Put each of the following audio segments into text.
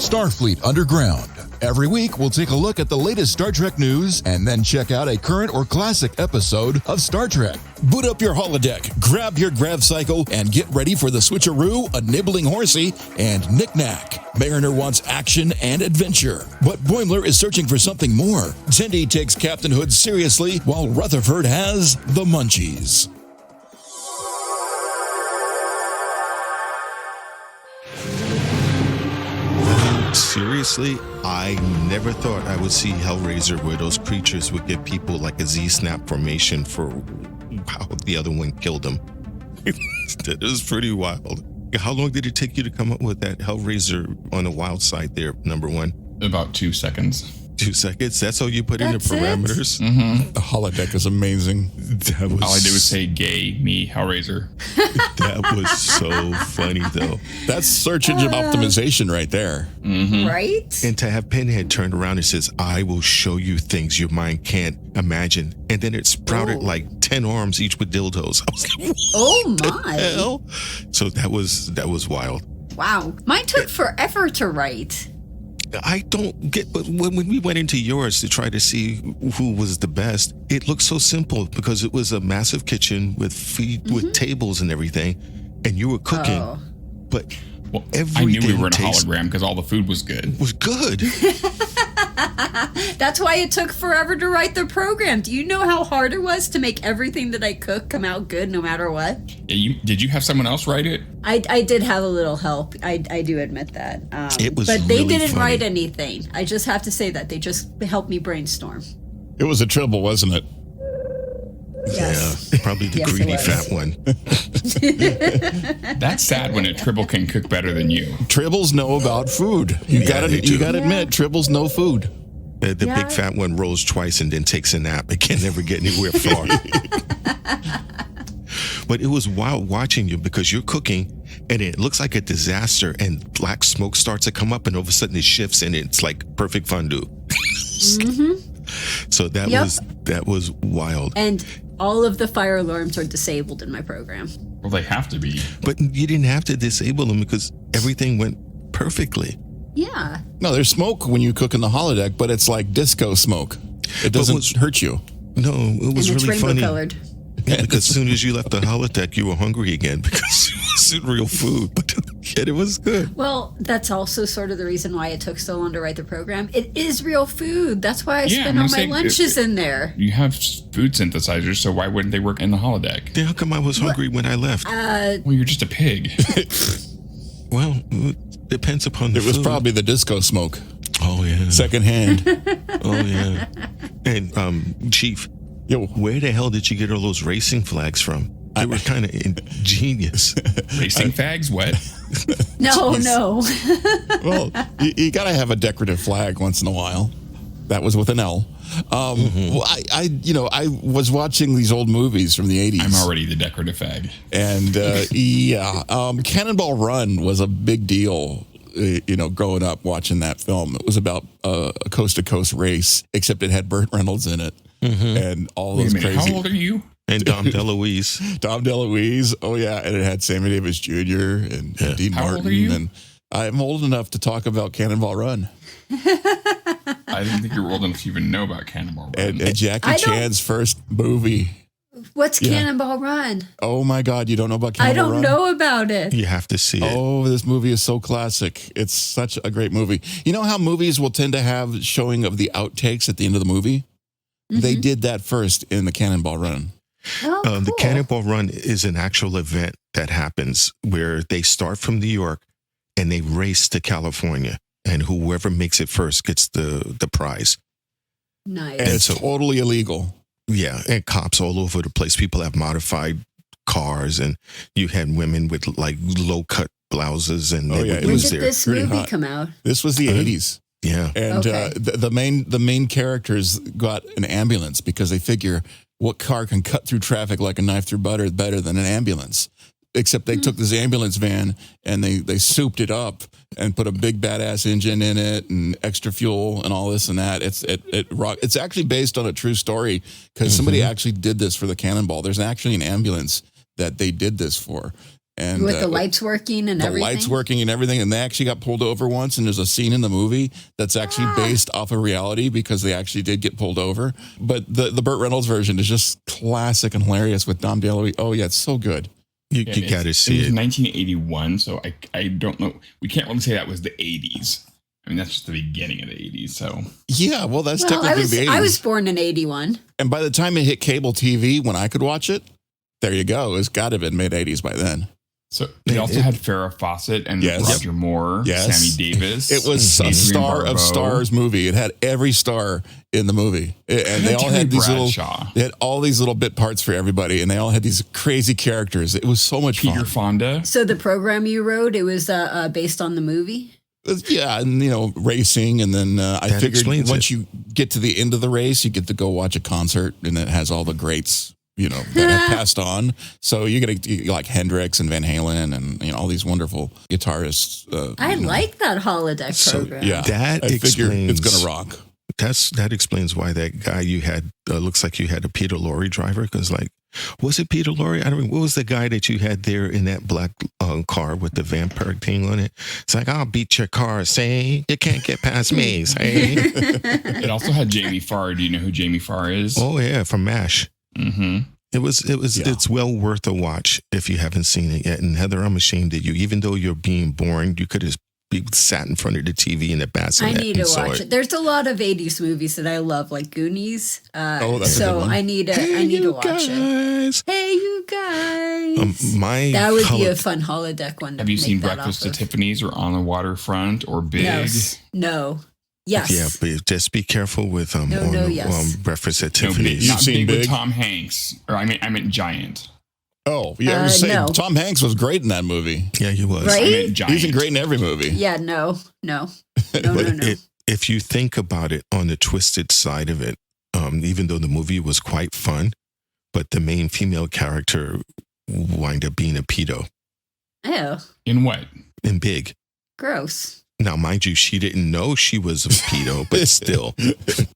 Starfleet Underground. Every week, we'll take a look at the latest Star Trek news and then check out a current or classic episode of Star Trek. Boot up your holodeck, grab your gravcycle, and get ready for the switcheroo, a nibbling Horsey, and Knicknac. Mariner wants action and adventure, but Boimler is searching for something more. Tendi takes captainhood seriously, while Rutherford has the munchies. Seriously, I never thought I would see Hellraiser where those creatures would give people like a Z-snap formation for how the other one killed them. That was pretty wild. How long did it take you to come up with that Hellraiser on the wild side there, number one? About 2 seconds. 2 seconds? That's all you put in the parameters? Mm-hmm. The holodeck is amazing. That was, all I did was say gay, me, Hellraiser. That was so funny, though. That's search engine optimization right there. Mm-hmm. Right? And to have Pinhead turned around and says, I will show you things your mind can't imagine. And then it sprouted like 10 arms, each with dildos. I was like, oh what my. the hell? So that was wild. Wow. Mine took forever to write. I don't get, but when we went into yours to try to see who was the best, it looked so simple because it was a massive kitchen with with tables and everything, and you were cooking. Oh. But well, everything I knew we were in a hologram because all the food was good. Was good. That's why it took forever to write the program. Do you know how hard it was to make everything that I cook come out good no matter what? Yeah, did you have someone else write it? I did have a little help. I do admit that. It was but they really didn't funny. write anything. I just have to say that. They just helped me brainstorm. It was a Tribble, wasn't it? Yes. Yeah, probably the Yes, it greedy was. fat one. That's sad when a Tribble can cook better than you. Tribbles know about food. You gotta admit, Tribbles know food. The big fat one rolls twice and then takes a nap. It can never get anywhere far. But it was wild watching you because you're cooking and it looks like a disaster and black smoke starts to come up and all of a sudden it shifts and it's like perfect fondue. So that was wild. And all of the fire alarms are disabled in my program. Well, they have to be. But you didn't have to disable them because everything went perfectly. Yeah. No, there's smoke when you cook in the holodeck, but it's like disco smoke. It doesn't hurt you. No, it was And it's really rainbow funny. colored. Yeah, because as soon as you left the holodeck, you were hungry again because it wasn't real food. But yet it was good. Well, that's also sort of the reason why it took so long to write the program. It is real food. That's why I spend all my lunches in there. You have food synthesizers, so why wouldn't they work in the holodeck? Yeah, how come I was hungry when I left? Well, you're just a pig. Well, it depends upon the It was food. probably the disco smoke. Oh, yeah. Secondhand. Oh, yeah. And, Chief, Yo, where the hell did you get all those racing flags from? They were kind of ingenious. Racing fags? What? No. well, you got to have a decorative flag once in a while. That was with an L. Well, I was watching these old movies from the 80s. I'm already the decorative fag. And Cannonball Run was a big deal. Growing up watching that film. It was about a coast-to-coast race, except it had Burt Reynolds in it. And all those crazy. How old are you? And Dom DeLuise. Dom DeLuise. Oh, yeah. And it had Sammy Davis Jr. and Dean How Martin. old are you? And I'm old enough to talk about Cannonball Run. I didn't think you were old enough to even know about Cannonball Run. And Jackie Chan's first movie. What's Cannonball Run? Oh, my God. You don't know about Cannonball Run? I don't know about it. You have to see it. Oh, this movie is so classic. It's such a great movie. You know how movies will tend to have showing of the outtakes at the end of the movie? They did that first in the Cannonball Run. Oh, cool. The Cannonball Run is an actual event that happens where they start from New York and they race to California. And whoever makes it first gets the prize. Nice. And it's totally illegal. Yeah, and cops all over the place. People have modified cars, and you had women with like low-cut blouses. And Oh, yeah, it When was did this pretty movie hot. come out? This was the 80s. Yeah. And Okay. the main characters got an ambulance because they figure what car can cut through traffic like a knife through butter better than an ambulance. Except they took this ambulance van and they souped it up and put a big badass engine in it and extra fuel and all this and that. It's actually based on a true story because somebody actually did this for the Cannonball. There's actually an ambulance that they did this for. And with the lights working and everything. The lights working and everything. And they actually got pulled over once. And there's a scene in the movie that's actually based off of reality because they actually did get pulled over. But the Burt Reynolds version is just classic and hilarious with Dom DeLuise. Oh, yeah, it's so good. You got to see it. It was 1981, so I don't know. We can't really say that was the 80s. I mean, that's just the beginning of the 80s, so. Yeah, well, that's technically the 80s. I was born in 81. And by the time it hit cable TV, when I could watch it, there you go. It's got to have been mid-80s by then. So it also had Farrah Fawcett and Roger Moore, Sammy Davis. It was a star of stars movie. It had every star in the movie, and they all had these They had all these little bit parts for everybody, and they all had these crazy characters. It was so much fun. Peter Fonda. So the program you wrote, it was based on the movie. Yeah, and racing, and then I figured once you get to the end of the race, you get to go watch a concert, and it has all the greats. That have passed on. So you get like Hendrix and Van Halen and all these wonderful guitarists. I like that holodeck program. Yeah, that explains it's going to rock. That explains why that guy you had looks like you had a Peter Lorre driver. Because was it Peter Lorre? I don't know. What was the guy that you had there in that black car with the vampire thing on it? It's like, I'll beat your car, say. You can't get past me, say. It also had Jamie Farr. Do you know who Jamie Farr is? Oh, yeah, from MASH. Mm-hmm. It's well worth a watch if you haven't seen it yet. And Heather, I'm ashamed of you. Even though you're being boring, you could have sat in front of the TV in the bassinet. I need to watch it. There's a lot of 80s movies that I love, like Goonies. That's a good one. I need to watch it. Hey, you guys! That would be a fun holodeck one. Have you seen Breakfast at Tiffany's or On the Waterfront or Big? No. Yes. Yeah, but just be careful with Breakfast at Tiffany's. You've seen Big with Tom Hanks, or I meant Giant. Oh, yeah. I was saying Tom Hanks was great in that movie. Yeah, he was. Right? I meant Giant. He's great in every movie. Yeah, no. If you think about it on the twisted side of it, even though the movie was quite fun, but the main female character wind up being a pedo. Oh. In what? In Big. Gross. Now, mind you, she didn't know she was a pedo, but still,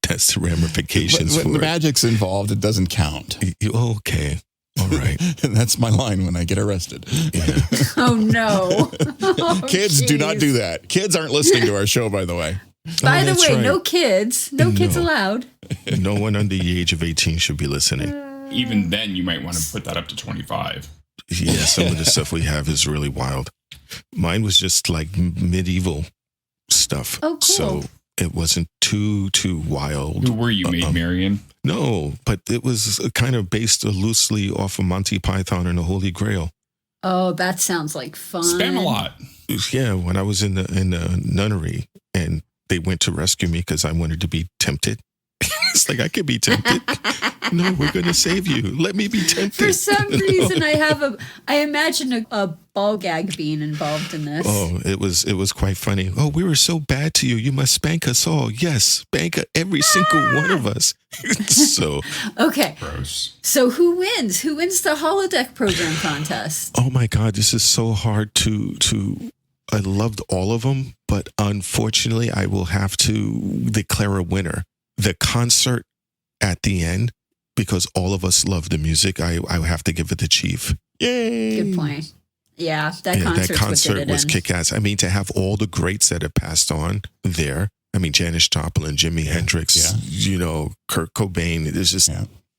that's the ramifications when the magic's involved, it doesn't count. Okay. All right. And that's my line when I get arrested. Yeah. Oh, no. Kids do not do that. Kids aren't listening to our show, by the way. By the way, no kids. No kids allowed. No one under the age of 18 should be listening. Even then, you might want to put that up to 25. Yeah, some of the stuff we have is really wild. Mine was just like medieval stuff. Oh, cool. So it wasn't too wild. Who were you, Maid Marian? No, but it was kind of based loosely off of Monty Python and the Holy Grail. Oh, that sounds like fun. Spamalot. Yeah, when I was in the nunnery and they went to rescue me because I wanted to be tempted. It's like, I could be tempted. No, we're going to save you. Let me be tempted. For some reason, I imagine a ball gag being involved in this. Oh, it was quite funny. Oh, we were so bad to you. You must spank us all. Yes, spank every single one of us. So okay. Gross. So who wins? Who wins the holodeck program contest? Oh my God, this is so hard to. I loved all of them, but unfortunately, I will have to declare a winner. The concert at the end, because all of us love the music, I have to give it to Chief. Yay! Good point. Yeah, that concert was kick-ass. I mean, to have all the greats that have passed on there. I mean, Janis Joplin, Jimi Hendrix, Kurt Cobain. It's just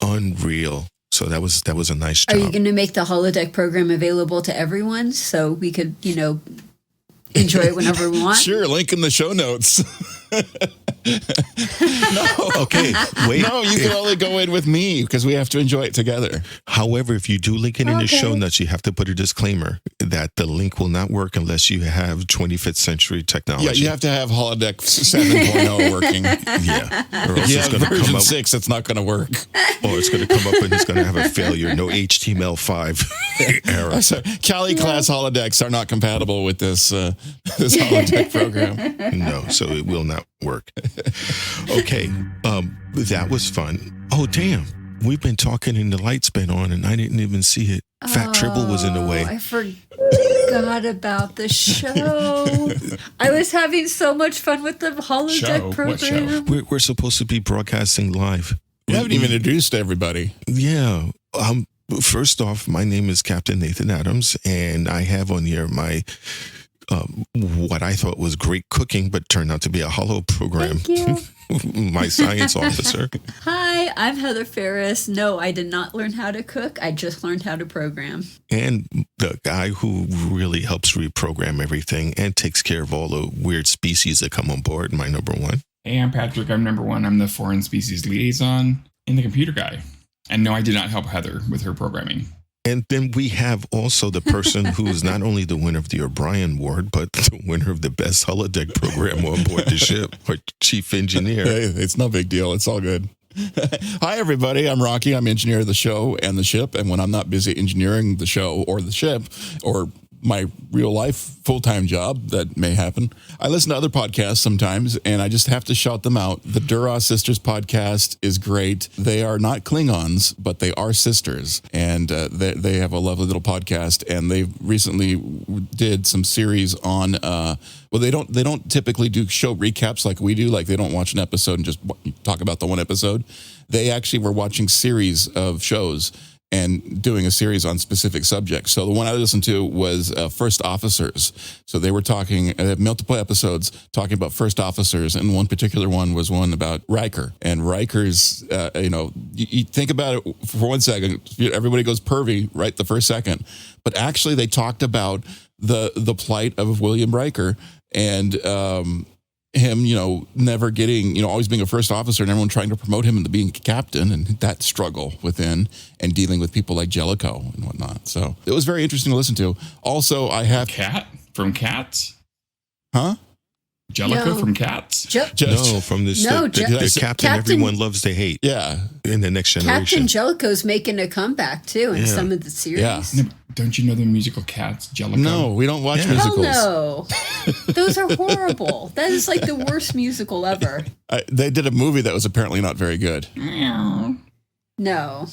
unreal. So that was a nice job. Are you going to make the holodeck program available to everyone so we could, enjoy it whenever we want? Sure, link in the show notes. No. Okay, wait. No, you can only go in with me because we have to enjoy it together. However, if you do link it in the show notes, you have to put a disclaimer that the link will not work unless you have 25th century technology. Yeah, you have to have Holodeck 7.0 working. Yeah. Or else if you it's have going to version come up 6, it's not going to work. Or it's going to come up and it's going to have a failure. No HTML5 error. So, Cali class holodecks are not compatible with this holodeck program. No, so it will not work. Okay, that was fun. Oh, damn. We've been talking and the light's been on and I didn't even see it. Fat Tribble was in the way. I forgot about the show. I was having so much fun with the holodeck program. What show? We're supposed to be broadcasting live. We haven't even introduced everybody. Yeah. First off, my name is Captain Nathan Adams, and I have on here my what I thought was great cooking, but turned out to be a hollow program. Thank you. My science officer. Hi, I'm Heather Ferris. No, I did not learn how to cook. I just learned how to program. And the guy who really helps reprogram everything and takes care of all the weird species that come on board, my number one. Hey, I'm Patrick. I'm number one. I'm the foreign species liaison and the computer guy. And no, I did not help Heather with her programming. And then we have also the person who is not only the winner of the O'Brien Award, but the winner of the best holodeck program on board the ship, our chief engineer. Hey, it's no big deal. It's all good. Hi, everybody. I'm Rocky. I'm engineer of the show and the ship. And when I'm not busy engineering the show or the ship or my real life full-time job that may happen, I listen to other podcasts sometimes, and I just have to shout them out. The Duras Sisters podcast is great. They are not Klingons, but they are sisters, and they have a lovely little podcast. And they recently did some series on. Well, they don't typically do show recaps like we do. Like, they don't watch an episode and just talk about the one episode. They actually were watching series of shows and doing a series on specific subjects. So the one I listened to was first officers. So they were talking, they have multiple episodes talking about first officers, and one particular one was one about Riker. And Riker's, you think about it for 1 second, everybody goes pervy right the first second. But actually they talked about the plight of William Riker and him, never getting, always being a first officer and everyone trying to promote him into being captain, and that struggle within and dealing with people like Jellico and whatnot. So it was very interesting to listen to. Also, I have Cat from Cats. Huh? Jellico from Cats? No, from this the captain everyone loves to hate. Yeah. In the next generation. Captain Jellico's making a comeback too in some of the series. Yeah. No, don't you know the musical Cats, Jellico? No, we don't watch musicals. Hell no. Those are horrible. That is like the worst musical ever. They did a movie that was apparently not very good. No.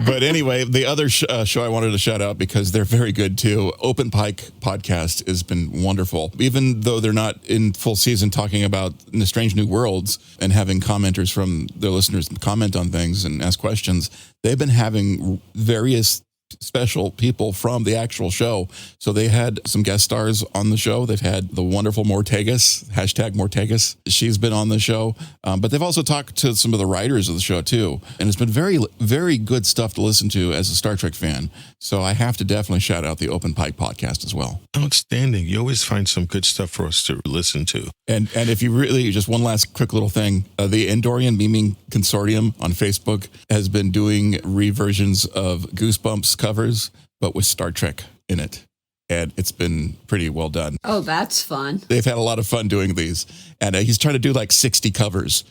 But anyway, the other show I wanted to shout out because they're very good too. Open Pike podcast has been wonderful. Even though they're not in full season talking about the Strange New Worlds and having commenters from their listeners comment on things and ask questions, they've been having various special people from the actual show. So they had some guest stars on the show. They've had the wonderful Mortegas, #Mortegas. She's been on the show. But they've also talked to some of the writers of the show too. And it's been very, very good stuff to listen to as a Star Trek fan. So I have to definitely shout out the Open Pike podcast as well. Outstanding. You always find some good stuff for us to listen to. And if you really, just one last quick little thing, the Andorian Memeing Consortium on Facebook has been doing reversions of Goosebumps covers, but with Star Trek in it. And it's been pretty well done. Oh, that's fun. They've had a lot of fun doing these. And he's trying to do like 60 covers.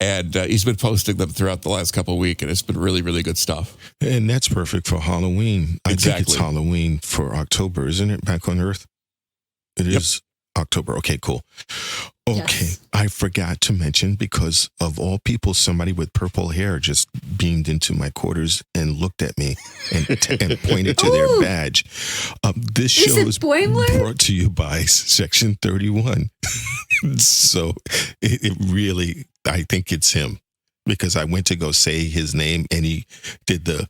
And he's been posting them throughout the last couple of weeks, and it's been really, really good stuff. And that's perfect for Halloween. I think it's Halloween for October, isn't it? Back on Earth? It is October. Okay, cool. Okay, yes. I forgot to mention, because of all people, somebody with purple hair just beamed into my quarters and looked at me and pointed to their badge. This show is brought to you by Section 31. So it really, I think it's him, because I went to go say his name and he did the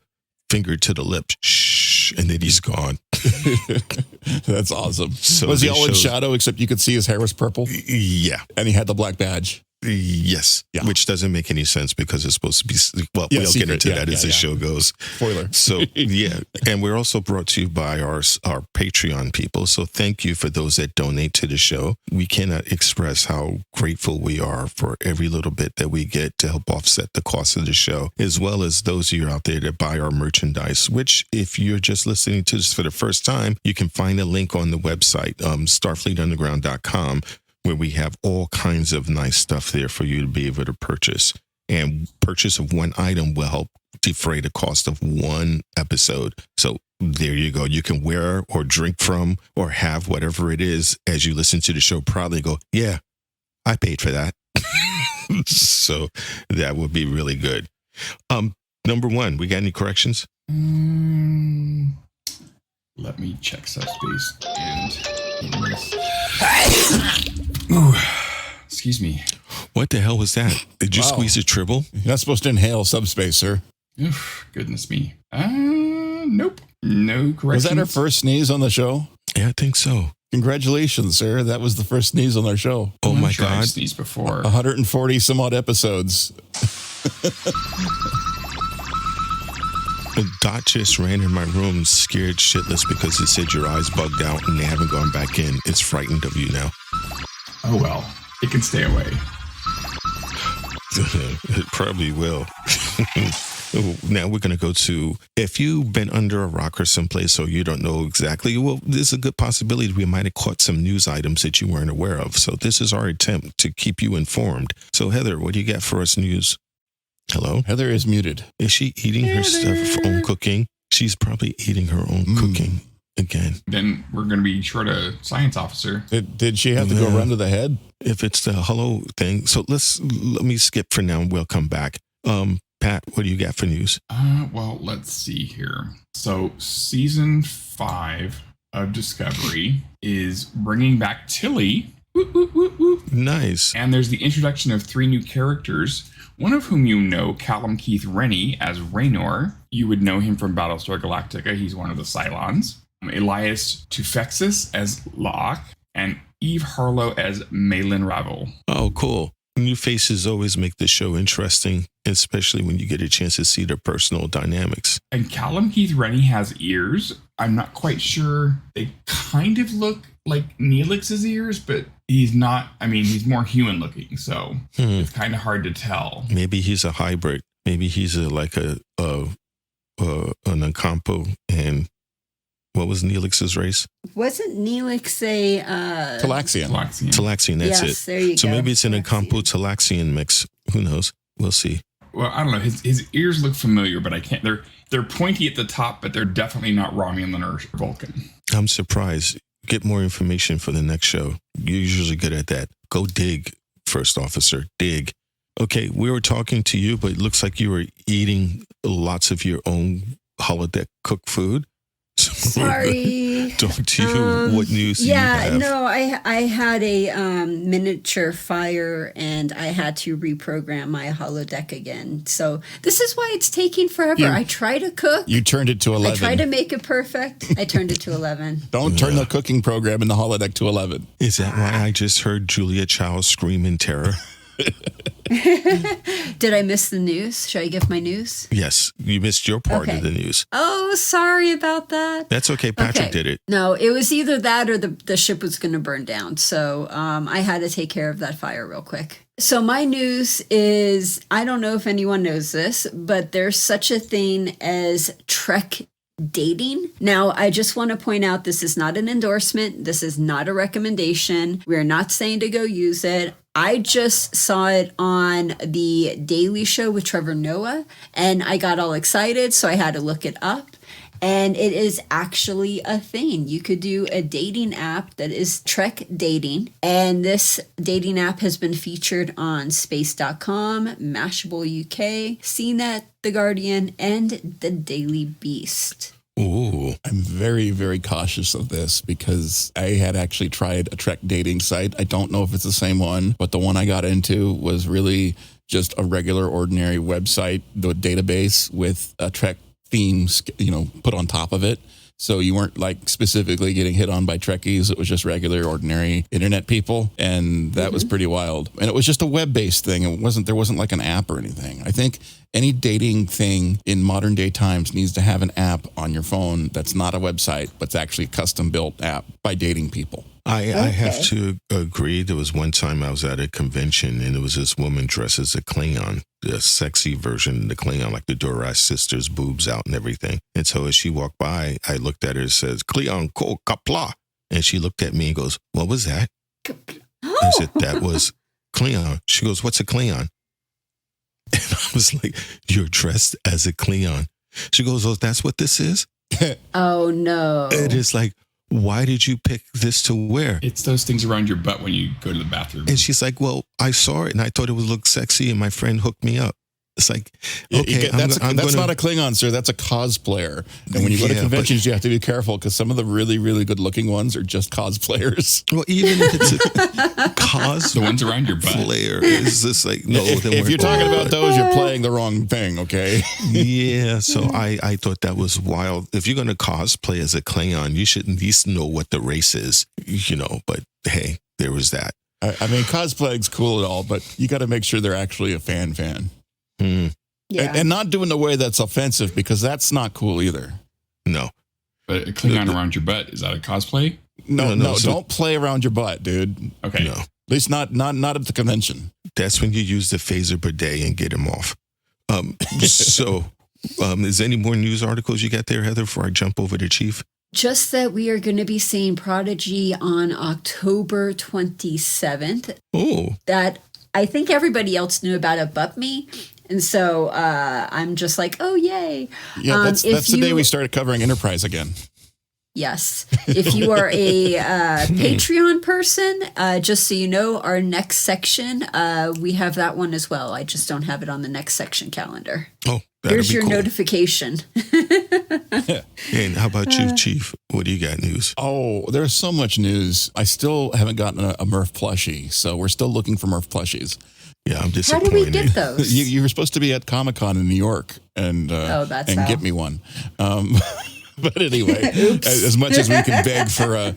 finger to the lip, shh, and then he's gone. That's awesome. So was he all in shadow, except you could see his hair was purple? Yeah. And he had the black badge? Yes. Yeah. Which doesn't make any sense because it's supposed to be, we'll get into that as the show goes. Spoiler. So, yeah. And we're also brought to you by our Patreon people. So thank you for those that donate to the show. We cannot express how grateful we are for every little bit that we get to help offset the cost of the show, as well as those of you out there that buy our merchandise, which if you're just listening to this for the first time, you can find a link on the website, starfleetunderground.com, where we have all kinds of nice stuff there for you to be able to purchase. And purchase of one item will help defray the cost of one episode. So there you go. You can wear or drink from or have whatever it is as you listen to the show. Probably go, yeah, I paid for that. So that would be really good. Number one, we got any corrections? Let me check subspace and Ooh, excuse me. What the hell was that? Did you squeeze a tribble? You're not supposed to inhale subspace, sir. Oof, goodness me. Nope. No corrections. Was that our first sneeze on the show? Yeah, I think so. Congratulations, sir. That was the first sneeze on our show. Oh my sure God. I've sneezed before. 140 some odd episodes. Dot just ran in my room scared shitless because it said your eyes bugged out and they haven't gone back in. It's frightened of you now. Oh well, it can stay away. It probably will. Now we're going to go to, if you've been under a rock or someplace so you don't know exactly, well, there's a good possibility we might have caught some news items that you weren't aware of. So this is our attempt to keep you informed. So Heather, what do you got for us news? Hello? Heather is muted. Is she eating her stuff, own cooking? She's probably eating her own cooking again. Then we're going to be short a science officer. Did she have to go run to the head? If it's the hello thing. So let me skip for now and we'll come back. Pat, what do you got for news? Well, let's see here. So season 5 of Discovery is bringing back Tilly. Whoop, whoop, whoop, whoop. Nice. And there's the introduction of 3 new characters, one of whom you know, Callum Keith Rennie as Raynor. You would know him from Battlestar Galactica. He's one of the Cylons. Elias Tufexis as Locke, and Eve Harlow as Malin Ravel. Oh, cool. New faces always make the show interesting, especially when you get a chance to see their personal dynamics. And Callum Keith Rennie has ears. I'm not quite sure. They kind of look like Neelix's ears, but he's not. I mean, he's more human looking, so it's kind of hard to tell. Maybe he's a hybrid. Maybe he's an Ocampo. And what was Neelix's race? Wasn't Neelix a... Talaxian. Talaxian, that's yes, it. There you so go. Maybe it's an Ocampo Talaxian mix. Who knows? We'll see. Well, I don't know. His ears look familiar, but I can't. They're pointy at the top, but they're definitely not Romulan or Vulcan. I'm surprised. Get more information for the next show. You're usually good at that. Go dig, First Officer. Dig. Okay, we were talking to you, but it looks like you were eating lots of your own holodeck cooked food. Sorry. Talk to you. What news do you have? No, I had a miniature fire and I had to reprogram my holodeck again. So this is why it's taking forever. I try to cook. You turned it to 11. I try to make it perfect. I turned it to 11. Don't turn the cooking program in the holodeck to 11. Is that why I just heard Julia Child scream in terror? Did I miss the news? Should I give my news? Yes, you missed your part of the news. Oh, sorry about that. That's okay. Patrick did it. No, it was either that or the ship was going to burn down. So I had to take care of that fire real quick. So my news is, I don't know if anyone knows this, but there's such a thing as Trek dating. Now, I just want to point out this is not an endorsement. This is not a recommendation. We're not saying to go use it. I just saw it on the Daily Show with Trevor Noah, and I got all excited, so I had to look it up. And it is actually a thing. You could do a dating app that is Trek dating. And this dating app has been featured on Space.com, Mashable UK, CNET, The Guardian, and The Daily Beast. Ooh. I'm very, very cautious of this because I had actually tried a Trek dating site. I don't know if it's the same one, but the one I got into was really just a regular, ordinary website, the database with a Trek themes, put on top of it. So you weren't like specifically getting hit on by Trekkies. It was just regular, ordinary internet people. And that was pretty wild. And it was just a web-based thing. There wasn't like an app or anything. I think any dating thing in modern day times needs to have an app on your phone that's not a website, but it's actually a custom built app by dating people. I have to agree. There was one time I was at a convention and there was this woman dressed as a Klingon, the sexy version of the Klingon, like the Duras sisters, boobs out and everything. And so as she walked by, I looked at her and says, Klingon ko kapla. And she looked at me and goes, what was that? I said, that was Klingon. She goes, what's a Klingon? And I was like, you're dressed as a Klingon. She goes, oh, that's what this is? Oh, no. And it's like, why did you pick this to wear? It's those things around your butt when you go to the bathroom. And she's like, well, I saw it and I thought it would look sexy and my friend hooked me up. It's like, okay, that's not a Klingon, sir. That's a cosplayer. And when you go to conventions, you have to be careful because some of the really, really good looking ones are just cosplayers. Well, even if it's a the ones around your butt. Player, is this like, no, if you're talking about those, you're playing the wrong thing, okay? Yeah, so I thought that was wild. If you're going to cosplay as a Klingon, you should at least know what the race is, but hey, there was that. I mean, cosplaying's cool and all, but you got to make sure they're actually a fan. Mm. Yeah. And not doing the way that's offensive because that's not cool either. No. But a Klingon around your butt, is that a cosplay? No, so don't play around your butt, dude. Okay. No. At least not at the convention. That's when you use the phaser bidet and get him off. So, is any more news articles you got there, Heather, before I jump over to Chief? Just that we are going to be seeing Prodigy on October 27th. Oh. That I think everybody else knew about it but me. And so I'm just like, oh, yay. Yeah, that's the day we started covering Enterprise again. Yes. If you are a Patreon person, just so you know, our next section, we have that one as well. I just don't have it on the next section calendar. Oh, here's your notification. And how about you, Chief? What do you got news? Oh, there's so much news. I still haven't gotten a Murph plushie, so we're still looking for Murph plushies. Yeah, I'm How disappointed. do we get those? You were supposed to be at Comic-Con in New York and get me one. But anyway, as much as we can beg for a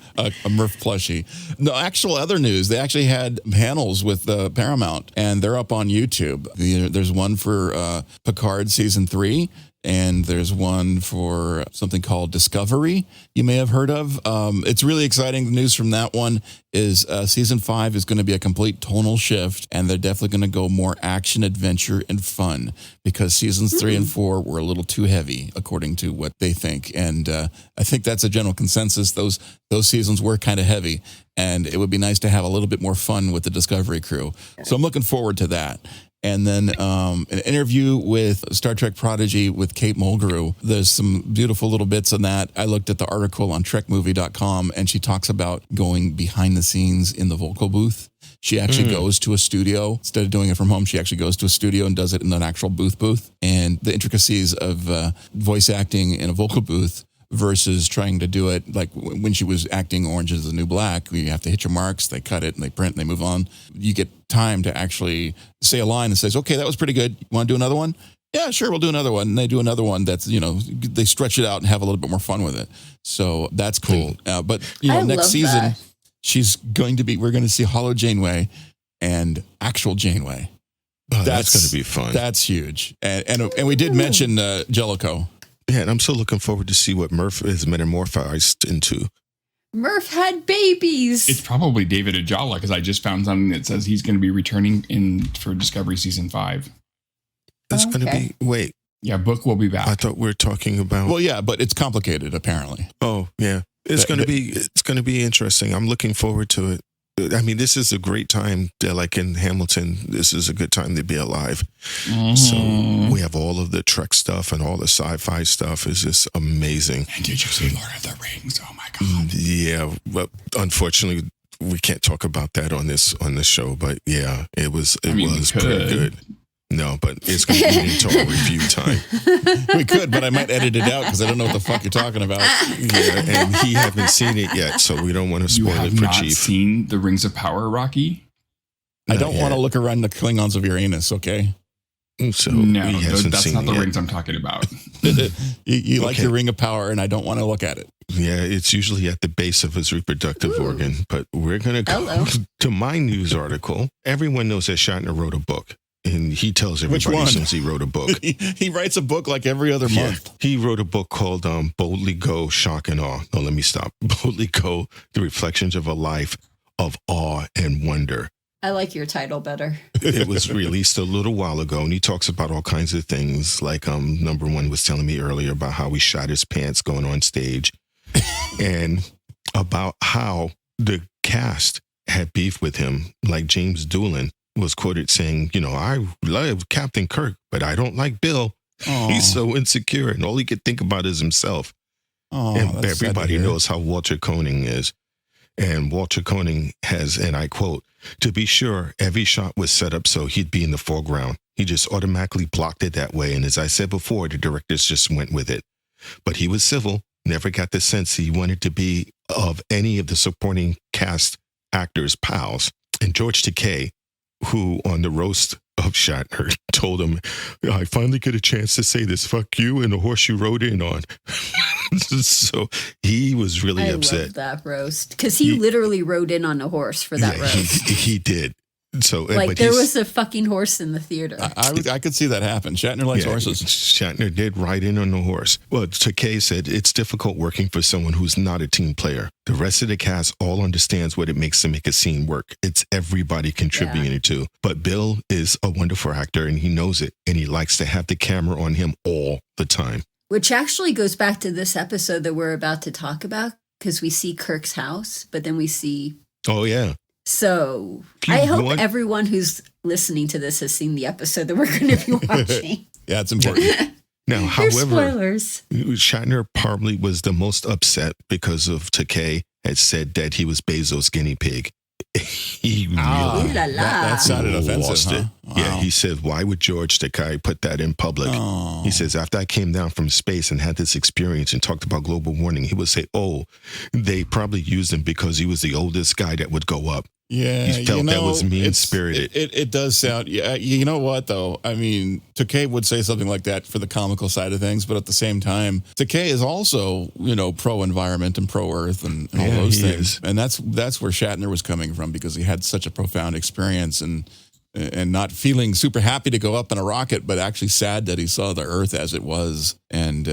Murph plushie. No, actual other news, they actually had panels with Paramount, and they're up on YouTube. There's one for Picard Season 3, and there's one for something called Discovery you may have heard of. It's really exciting. The news from that one is Season 5 is going to be a complete tonal shift, and they're definitely going to go more action, adventure, and fun because Seasons 3 and 4 were a little too heavy, according to what they think. And I think that's a general consensus. Those seasons were kind of heavy, and it would be nice to have a little bit more fun with the Discovery crew. So I'm looking forward to that. And then an interview with Star Trek Prodigy with Kate Mulgrew. There's some beautiful little bits on that. I looked at the article on trekmovie.com, and she talks about going behind the scenes in the vocal booth. She actually goes to a studio. Instead of doing it from home, she actually goes to a studio and does it in an actual booth. And the intricacies of voice acting in a vocal booth versus trying to do it like when she was acting Orange is the New Black. You have to hit your marks, they cut it, and they print, and they move on. You get time to actually say a line and says, okay, that was pretty good. You want to do another one? Yeah, sure, we'll do another one. And they do another one that's, they stretch it out and have a little bit more fun with it. So that's cool. But, next season, we're going to see Holo Janeway and actual Janeway. Oh, that's going to be fun. That's huge. And we did mention Jellico. Yeah, and I'm so looking forward to see what Murph is metamorphosed into. Murph had babies. It's probably David Ajala because I just found something that says he's going to be returning for Discovery Season 5. That's going to be, wait. Yeah, Book will be back. I thought we were talking about. Well, yeah, but it's complicated apparently. Oh, yeah. It's going to be interesting. I'm looking forward to it. I mean, this is a great time. Like in Hamilton, this is a good time to be alive. Mm-hmm. So we have all of the Trek stuff and all the sci-fi stuff is just amazing. And did you see Lord of the Rings? Oh my God. Yeah, but unfortunately, we can't talk about that on this show. But yeah, it was pretty good. No, but it's going to be into our review time. We could, but I might edit it out because I don't know what the fuck you're talking about. Yeah, and he hasn't seen it yet, so we don't want to spoil it for Chief. You have not seen The Rings of Power, Rocky? I don't want to look around the Klingons of Uranus, okay? So no, that's not the rings I'm talking about. you like your Ring of Power, and I don't want to look at it. Yeah, it's usually at the base of his reproductive organ, but we're going to go to my news article. Everyone knows that Shatner wrote a book. And he tells everybody since he wrote a book. He writes a book like every other month. He wrote a book called Boldly Go, Shock and Awe. No, let me stop. Boldly Go, The Reflections of a Life of Awe and Wonder. I like your title better. It was released a little while ago, and he talks about all kinds of things. Like number one was telling me earlier about how he shot his pants going on stage. And about how the cast had beef with him, like James Doolan was quoted saying, I love Captain Kirk, but I don't like Bill. Aww. He's so insecure, and all he could think about is himself. And everybody knows how Walter Koenig is. And Walter Koenig has, and I quote, "To be sure, every shot was set up so he'd be in the foreground. He just automatically blocked it that way. And as I said before, the directors just went with it. But he was civil, never got the sense he wanted to be of any of the supporting cast actors' pals. And George Takei, who on the roast of Shatner told him, I finally get a chance to say this, fuck you and the horse you rode in on. So he was really upset. I love that roast, because he literally rode in on a horse for that roast. He did. So like there was a fucking horse in the theater. I could see that happen. Shatner likes horses. Shatner did ride in on the horse. Well, Takei said it's difficult working for someone who's not a team player. The rest of the cast all understands what it makes to make a scene work. It's everybody contributing to. But Bill is a wonderful actor and he knows it. And he likes to have the camera on him all the time. Which actually goes back to this episode that we're about to talk about, because we see Kirk's house, but then we see... Oh, yeah. So I hope everyone who's listening to this has seen the episode that we're going to be watching. Yeah, it's important. Now, however, spoilers. Shatner probably was the most upset because of Takei had said that he was Bezos' guinea pig. He really that sounded offensive, huh? Wow. Yeah, he said, why would George Takei put that in public? He says, after I came down from space and had this experience and talked about global warming, he would say, they probably used him because he was the oldest guy that would go up. Yeah, he felt that was mean-spirited. It does sound, you know what, though? I mean, Takei would say something like that for the comical side of things, but at the same time, Takei is also, pro-environment and pro-earth and all those things. And that's where Shatner was coming from, because he had such a profound experience and not feeling super happy to go up in a rocket, but actually sad that he saw the Earth as it was. And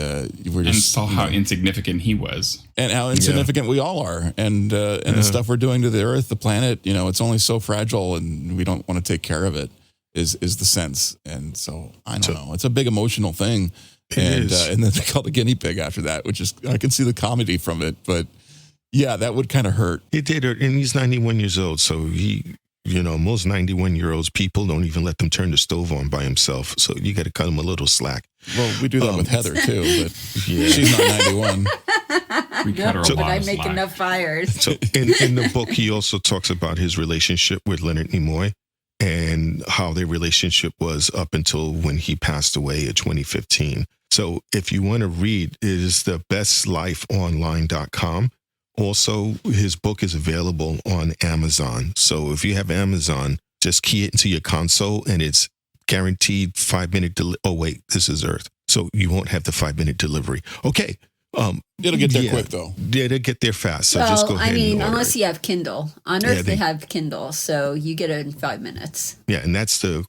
saw how insignificant he was. And how insignificant we all are. And the stuff we're doing to the Earth, the planet, it's only so fragile and we don't want to take care of it is the sense. And so, I don't know. It's a big emotional thing. And then they call the guinea pig after that, which is, I can see the comedy from it. But yeah, that would kind of hurt. It did hurt. And he's 91 years old. So most 91-year-olds, people don't even let them turn the stove on by himself. So you got to cut him a little slack. Well, we do that with Heather, too. But she's not 91. We cut her a lot but I of make slack. enough fires. So in the book, he also talks about his relationship with Leonard Nimoy and how their relationship was up until when he passed away in 2015. So if you want to read, it is the bestlifeonline.com. Also, his book is available on Amazon. So if you have Amazon, just key it into your console and it's guaranteed 5-minute Oh, wait, this is Earth. So you won't have the 5-minute delivery. Okay. It'll get there quick, though. Yeah, it'll get there fast. So just go ahead and order unless you have Kindle. On Earth, they have Kindle. So you get it in 5 minutes. Yeah, and that's the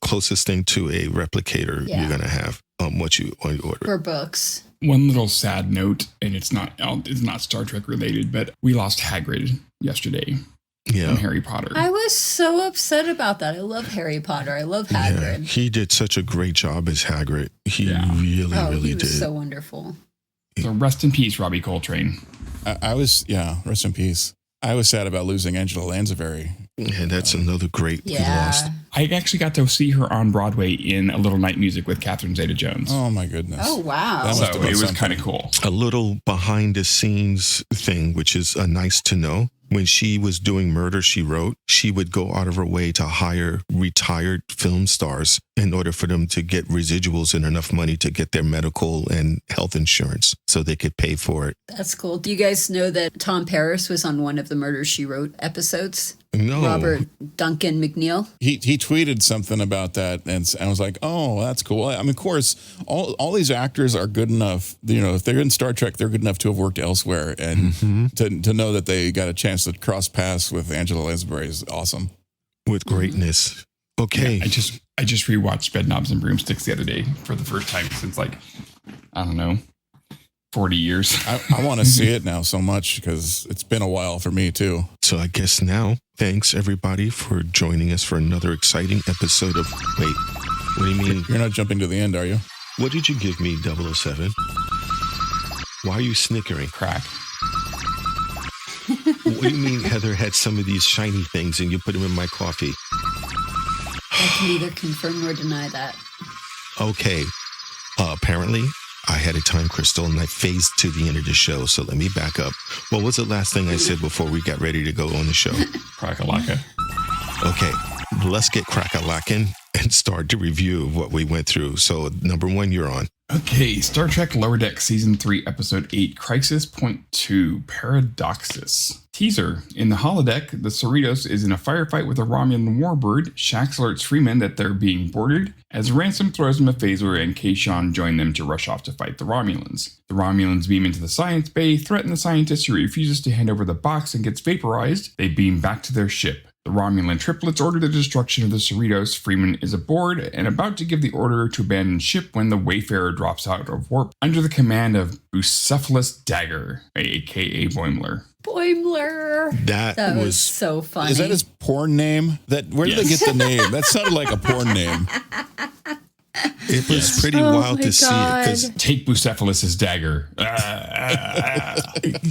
closest thing to a replicator you're going to have what you order. For books. One little sad note, and it's not Star Trek related, but we lost Hagrid yesterday from Harry Potter. I was so upset about that. I love Harry Potter. I love Hagrid. Yeah, he did such a great job as Hagrid. He really did. So wonderful. So rest in peace, Robbie Coltrane. Rest in peace. I was sad about losing Angela Lansbury. And that's another great we lost. I actually got to see her on Broadway in A Little Night Music with Catherine Zeta-Jones. Oh, my goodness. Oh, wow. So it was kind of cool. A little behind the scenes thing, which is nice to know. When she was doing Murder, She Wrote, she would go out of her way to hire retired film stars in order for them to get residuals and enough money to get their medical and health insurance so they could pay for it. That's cool. Do you guys know that Tom Paris was on one of the Murder, She Wrote episodes? No. Robert Duncan McNeil. He tweeted something about that, and I was like, oh, that's cool. I mean, of course, all these actors are good enough. If they're in Star Trek, they're good enough to have worked elsewhere, and to know that they got a chance to cross paths with Angela Lansbury is awesome. With greatness. Okay. Yeah, I just rewatched Bedknobs and Broomsticks the other day for the first time since 40 years. I want to see it now so much because it's been a while for me too. So I guess now, thanks everybody for joining us for another exciting episode of... Wait, what do you mean? You're not jumping to the end, are you? What did you give me, 007? Why are you snickering? Crack. What do you mean Heather had some of these shiny things and you put them in my coffee? I can neither confirm nor deny that. Okay. Apparently, I had a time crystal and I phased to the end of the show. So let me back up. What was the last thing I said before we got ready to go on the show? Crack-a-lacka. Okay. Let's get crack-a-lackin'. and start the review of what we went through. So, number 1, you're on. Okay, Star Trek Lower Deck Season 3, Episode 8, Crisis Point 2, Paradoxus. Teaser. In the holodeck, the Cerritos is in a firefight with a Romulan warbird. Shax alerts Freeman that they're being boarded, as Ransom throws him a phaser and Kayshawn join them to rush off to fight the Romulans. The Romulans beam into the science bay, threaten the scientist who refuses to hand over the box and gets vaporized. They beam back to their ship. The Romulan Triplets order the destruction of the Cerritos. Freeman is aboard and about to give the order to abandon ship when the Wayfarer drops out of warp under the command of Bucephalus Dagger, aka Boimler. Boimler. That was so funny. Is that his porn name? Where did they get the name? That sounded like a porn name. It was pretty wild to see it. 'Cause take Bucephalus's dagger.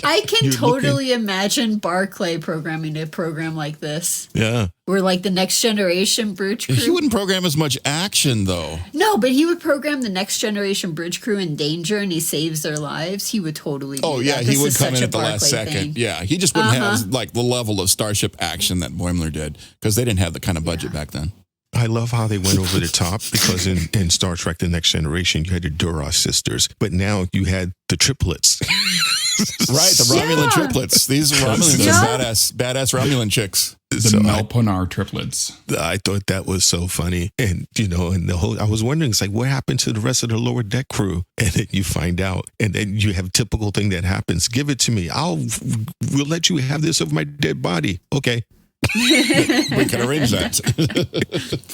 I can totally imagine Barclay programming a program like this. Yeah. Where like the Next Generation bridge crew. He wouldn't program as much action, though. No, but he would program the Next Generation bridge crew in danger and he saves their lives. He would totally do Oh, yeah, that. he This would is come in such at the a last Barclay second. thing. Yeah, he just wouldn't have like the level of Starship action that Boimler did because they didn't have the kind of budget back then. I love how they went over the top because in Star Trek The Next Generation, you had the Duras sisters, but now you had the triplets. Right, the Romulan triplets. These Romulans Yeah. are badass Romulan chicks. The Melponar Triplets. I thought that was so funny. And, and I was wondering, it's like, what happened to the rest of the lower deck crew? And then you find out. And then you have a typical thing that happens. Give it to me. We'll let you have this of my dead body. Okay. We can arrange that.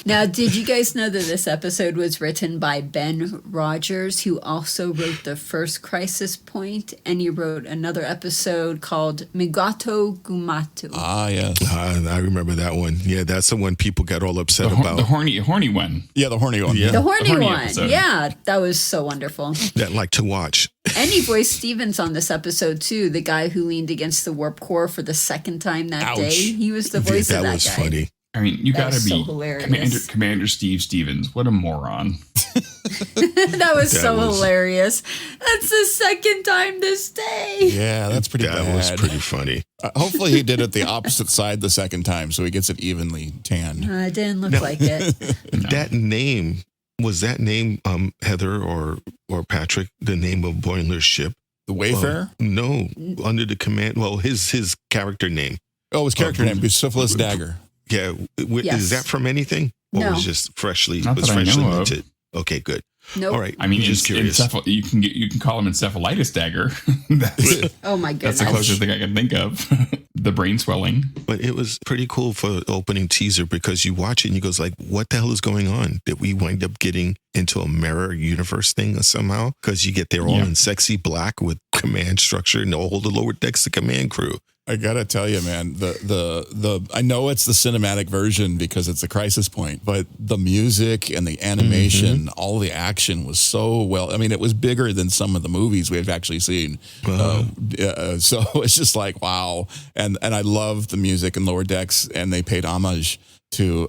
Now, did you guys know that this episode was written by Ben Rogers, who also wrote the first Crisis Point, and he wrote another episode called Migato Gumato. Ah, yes. I remember that one. Yeah, that's the one people got all upset about. The horny one. Yeah, the horny one. Yeah. The horny one. episode. Yeah, that was so wonderful. That like to watch. And he voiced Stevens on this episode, too, the guy who leaned against the warp core for the second time that day. He was the voice of that guy. That was funny. I mean, you That gotta was be so hilarious. Commander Steve Stevens. What a moron. That was hilarious. That's the second time this day. Yeah, that's pretty bad. That was pretty funny. Hopefully he did it the opposite side the second time so he gets it evenly tanned. It didn't look like it. That name, was that name Heather or Patrick, the name of Boimler's ship? The Wayfarer? No, under the command. Well, his character name. Oh, his character name, Bucephalus Dagger. Yeah, Yes. Is that from anything? Or No. was just freshly Not that I know of. minted? Okay, good. Nope. All right. I mean, I'm just curious. you can call him Encephalitis Dagger. That's Oh my the goodness. closest thing I can think of. The brain swelling. But it was pretty cool for the opening teaser because you watch it and you goes like, what the hell is going on? Did we wind up getting into a mirror universe thing somehow? Because you get there all in sexy black with command structure and all the lower decks, the command crew. I gotta tell you, man, the I know it's the cinematic version because it's a Crisis Point, but the music and the animation, all the action was so well. I mean, it was bigger than some of the movies we've actually seen. So it's just like wow, and I love the music in Lower Decks, and they paid homage to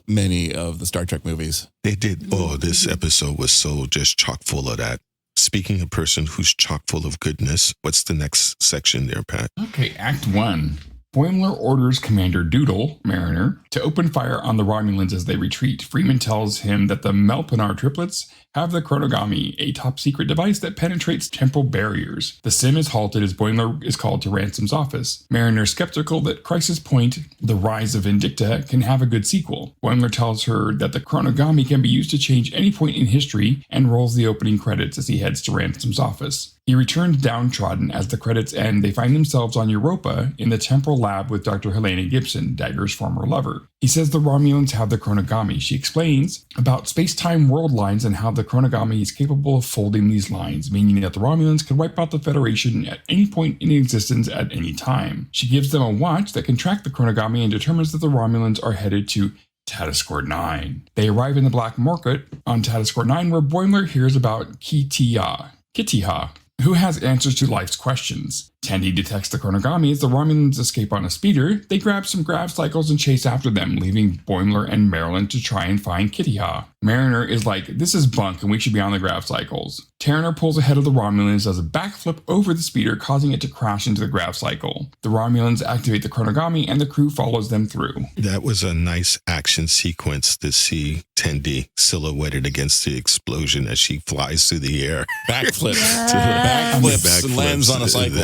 many of the Star Trek movies. They did. Oh, this episode was so just chock full of that. Speaking of person who's chock full of goodness, what's the next section there, Pat? Okay, Act 1. Boimler orders Commander Doodle, Mariner, to open fire on the Romulans as they retreat. Freeman tells him that the Melponar Triplets have the Chronogami, a top-secret device that penetrates temporal barriers. The sim is halted as Boimler is called to Ransom's office. Mariner, skeptical that Crisis Point, the rise of Vindicta, can have a good sequel. Boimler tells her that the Chronogami can be used to change any point in history and rolls the opening credits as he heads to Ransom's office. He returns downtrodden. As the credits end, they find themselves on Europa in the temporal lab with Dr. Helena Gibson, Dagger's former lover. He says the Romulans have the Chronogami. She explains about space-time world lines and how the Chronogami is capable of folding these lines, meaning that the Romulans can wipe out the Federation at any point in existence at any time. She gives them a watch that can track the Chronogami and determines that the Romulans are headed to Tatasciore IX. They arrive in the Black Market on Tatasciore IX, where Boimler hears about Kitiha, who has answers to life's questions. Tendi detects the chronogami as the Romulans escape on a speeder. They grab some gravcycles and chase after them, leaving Boimler and Marilyn to try and find Kitty Ha. Mariner is like, this is bunk and we should be on the gravcycles. Terraner pulls ahead of the Romulans, does a backflip over the speeder, causing it to crash into the gravcycle. The Romulans activate the chronogami and the crew follows them through. That was a nice action sequence to see Tendi silhouetted against the explosion as she flies through the air. Backflips. Backflips and lands on a cycle.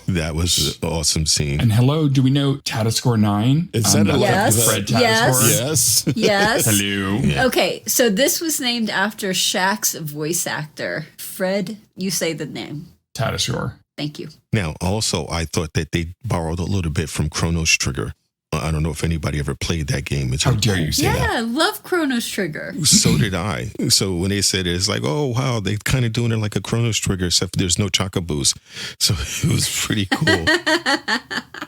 That was an awesome scene. And hello, do we know Tatasciore IX? It said Yes. Fred Tatasciore. Yes. Yes. Hello. Yeah. Okay, so this was named after Shaq's voice actor. Fred, you say the name. Tatasciore. Thank you. Now, also, I thought that they borrowed a little bit from Chronos Trigger. I don't know if anybody ever played that game. How dare you say that? Yeah, I love Chronos Trigger. So did I. So when they said it, it's like, oh, wow, they kind of doing it like a Chronos Trigger, except there's no chocoboos. So it was pretty cool.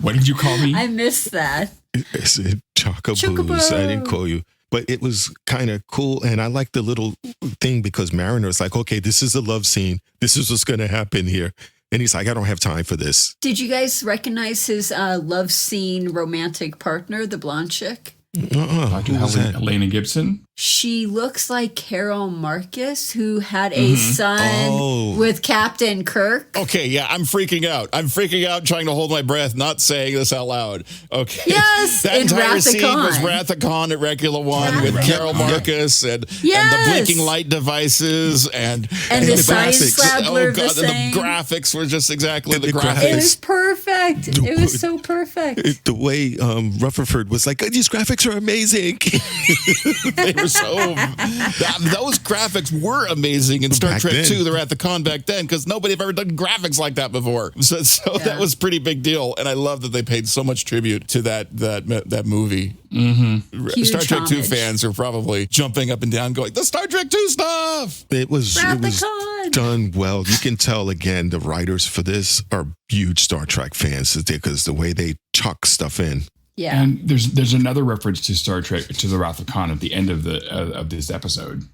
What did you call me? I missed that. I said chocoboos. Chocobo. I didn't call you. But it was kind of cool. And I liked the little thing because Mariner's like, okay, this is a love scene. This is what's going to happen here. And he's like, I don't have time for this. Did you guys recognize his love scene romantic partner, the blonde chick? Who was that? Elena Gibson. She looks like Carol Marcus, who had a son Oh. with Captain Kirk. Okay, yeah, I'm freaking out. I'm freaking out, trying to hold my breath, not saying this out loud. Okay. Yes, that in entire Wrath of scene was Khan. Wrath of Khan at Regula 1 with Right. Carol Marcus and the Yes. blinking light devices and the science lab oh were the god, same. the graphics were just exactly the The graphics. It was perfect. It was so perfect. The way Rutherford was like, these graphics are amazing. They were so those graphics were amazing in Star Back Trek then. 2. They're at the con back then because nobody had ever done graphics like that before. So that was a pretty big deal, and I love that they paid so much tribute to that movie. Huge Star Trek 2 homage. fans are probably jumping up and down, going, "The Star Trek 2 stuff!" It was Wrath of Khan. done well. You can tell again the writers for this are huge Star Trek fans because the way they chuck stuff in. Yeah. And there's another reference to Star Trek, to the Wrath of Khan at the end of the of this episode.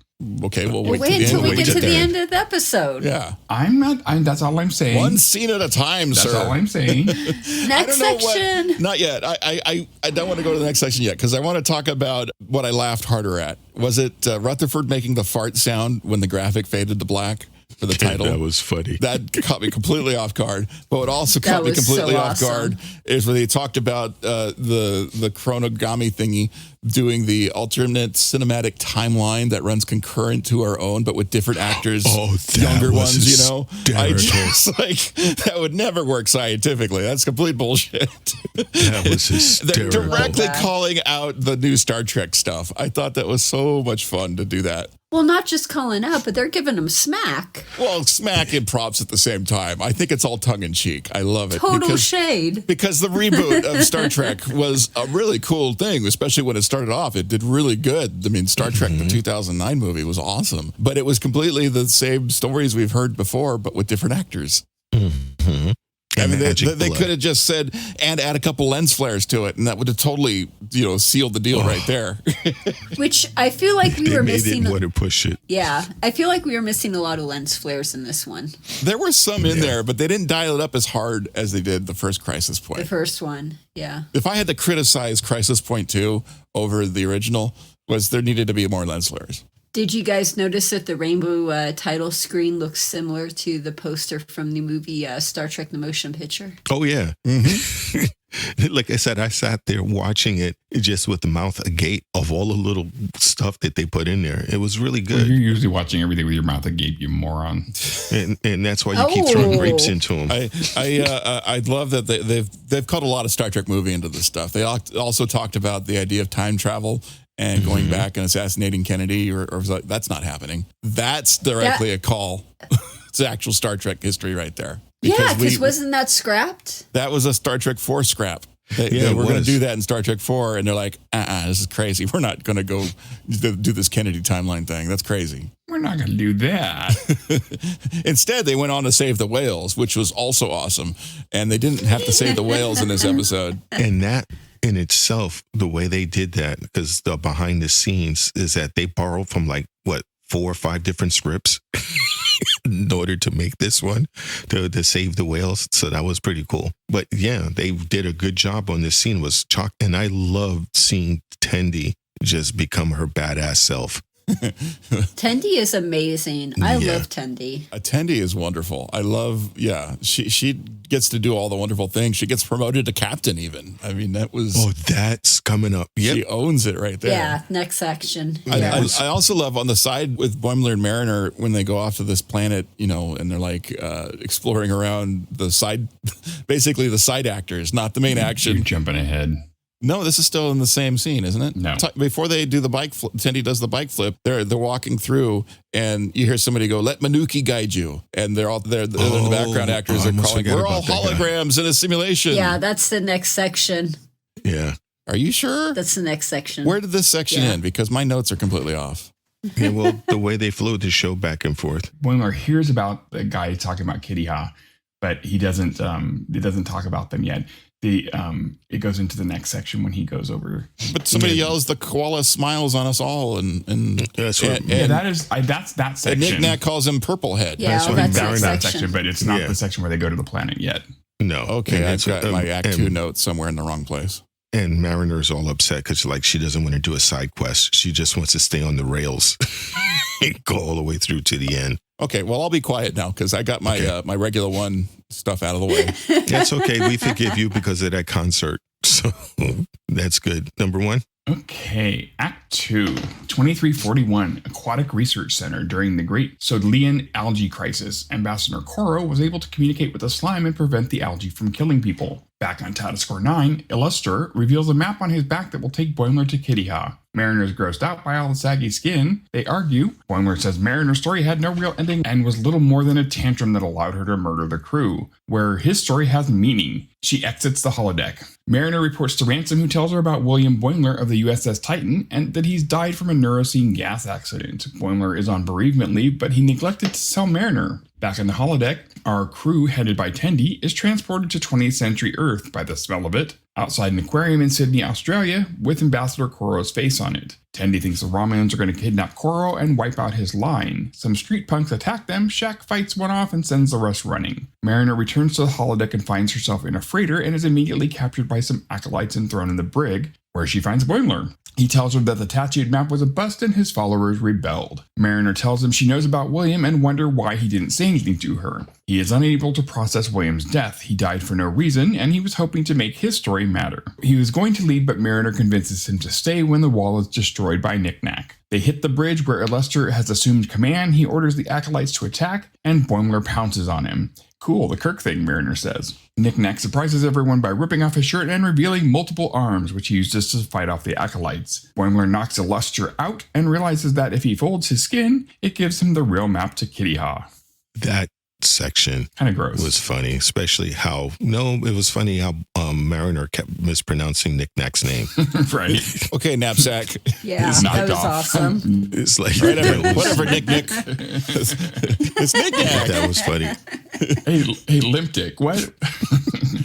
Okay, well, Wait till the until end. we get to the there. end of the episode. Yeah, That's all I'm saying. one scene at a time, That's sir. all I'm saying. Next section. Not yet. I don't want to go to the next section yet because I want to talk about what I laughed harder at. Was it Rutherford making the fart sound when the graphic faded to black for the title? That was funny. That caught me completely off guard. But what also That caught me was completely so off awesome. guard is when they talked about the chronogami thingy doing the alternate cinematic timeline that runs concurrent to our own, but with different actors, Oh, that younger was ones, you know? I hysterical. just, like, that would never work scientifically. That's complete bullshit. That was They're hysterical. directly That. calling out the new Star Trek stuff. I thought that was so much fun to do that. Well, not just calling out, but they're giving them smack. Well, smack and props at the same time. I think it's all tongue in cheek. I love it. Total shade. Because the reboot of Star Trek was a really cool thing, especially when it started off. It did really good. I mean, Star Trek, the 2009 movie, was awesome. But it was completely the same stories we've heard before, but with different actors. I mean, they could have just said, and add a couple lens flares to it, and that would have totally, sealed the deal right there. Which I feel like we They were made missing. it want to push it. Yeah, I feel like we were missing a lot of lens flares in this one. There were some in there, but they didn't dial it up as hard as they did the first Crisis The Point. first one, yeah. If I had to criticize Crisis Point 2 over the original, was there needed to be more lens flares. Did you guys notice that the rainbow title screen looks similar to the poster from the movie Star Trek: The Motion Picture? Oh, yeah. Like I said, I sat there watching it just with the mouth agape of all the little stuff that they put in there. It was really Well, good. you're usually watching everything with your mouth agape, you moron. And that's why you keep throwing grapes into them. I love that they've cut a lot of Star Trek movie into this stuff. They also talked about the idea of time travel and going back and assassinating Kennedy, or that's not happening. That's directly a call. It's actual Star Trek history right there. Yeah, because wasn't that scrapped? That was a Star Trek 4 scrap. They were going to do that in Star Trek 4, and they're like, this is crazy. We're not going to go do this Kennedy timeline thing. That's crazy. We're not going to do that. Instead, they went on to save the whales, which was also awesome. And they didn't have to save the whales in this episode. And that in itself, the way they did that, because the behind the scenes is that they borrowed from 4 or 5 different scripts. in order to make this one to save the whales. So that was pretty cool. But yeah, they did a good job on this scene. Was chalk, and I loved seeing Tendi just become her badass self. Tendi is amazing. I love Tendi. Tendi is wonderful. I love, she gets to do all the wonderful things. She gets promoted to captain even. I mean, that was... Oh, that's coming up. Yep. She owns it right there. Yeah, next section. I also love on the side with Boimler and Mariner when they go off to this planet, and they're like exploring around the side, basically the side actors, not the main action. You're jumping ahead. No, this is still in the same scene, isn't it? No. Before they do the bike flip, Tendi does the bike flip, they're walking through and you hear somebody go, "Let Minooki guide you." And they're all there. The background actors are calling, "We're all holograms in a simulation." Yeah, that's the next section. Yeah. Are you sure? That's the next section. Where did this section end? Because my notes are completely off. Yeah, well, the way they flew the show back and forth. Boimler hears about the guy talking about Kitty Ha, but he doesn't talk about them yet. It goes into the next section when he goes over. But somebody yells, "The koala smiles on us all," and that's that section. And Knicknac calls him Purple Head. Yeah, that's that section, but it's not the section where they go to the planet yet. No. Okay, I've got my Act 2 notes somewhere in the wrong place. And Mariner's all upset because she doesn't want to do a side quest. She just wants to stay on the rails and go all the way through to the end. Okay, well, I'll be quiet now because I got my my regular one stuff out of the way. That's okay. We forgive you because of that concert. So that's good. Number 1. Okay, Act 2, 2341, Aquatic Research Center. During the Great Sodalian Algae Crisis, Ambassador Koro was able to communicate with the slime and prevent the algae from killing people. Back on Tatasciore IX, Illuster reveals a map on his back that will take Boimler to Kitty Ha. Mariner's grossed out by all the saggy skin. They argue. Boimler says Mariner's story had no real ending and was little more than a tantrum that allowed her to murder the crew, where his story has meaning. She exits the holodeck. Mariner reports to Ransom, who tells her about William Boimler of the USS Titan and that he's died from a neurocene gas accident. Boimler is on bereavement leave, but he neglected to tell Mariner. Back in the holodeck, our crew, headed by Tendi, is transported to 20th century Earth by the smell of it, outside an aquarium in Sydney, Australia, with Ambassador Koro's face on it. Tendi thinks the Romulans are going to kidnap Koro and wipe out his line. Some street punks attack them, Shaq fights one off and sends the rest running. Mariner returns to the holodeck and finds herself in a freighter and is immediately captured by some acolytes and thrown in the brig, where she finds Boimler. He tells her that the tattooed map was a bust and his followers rebelled. Mariner tells him she knows about William and wonder why he didn't say anything to her. He is unable to process William's death. He died for no reason, and he was hoping to make his story matter. He was going to leave, but Mariner convinces him to stay when the wall is destroyed by Knicknac. They hit the bridge where Illuster has assumed command. He orders the acolytes to attack, and Boimler pounces on him. Cool, the Kirk Thing, Mariner says. Knicknac surprises everyone by ripping off his shirt and revealing multiple arms, which he uses to fight off the acolytes. Boimler knocks Illuster out and realizes that if he folds his skin, it gives him the real map to Kitty Ha. That section kind of gross. Was funny, especially it was funny how Mariner kept mispronouncing Knicknac's name. Right. Okay, Knap Sack. Yeah, that was awesome. It's like whatever, Knick. It's Knicknac. That was funny. Hey, Limptic, what?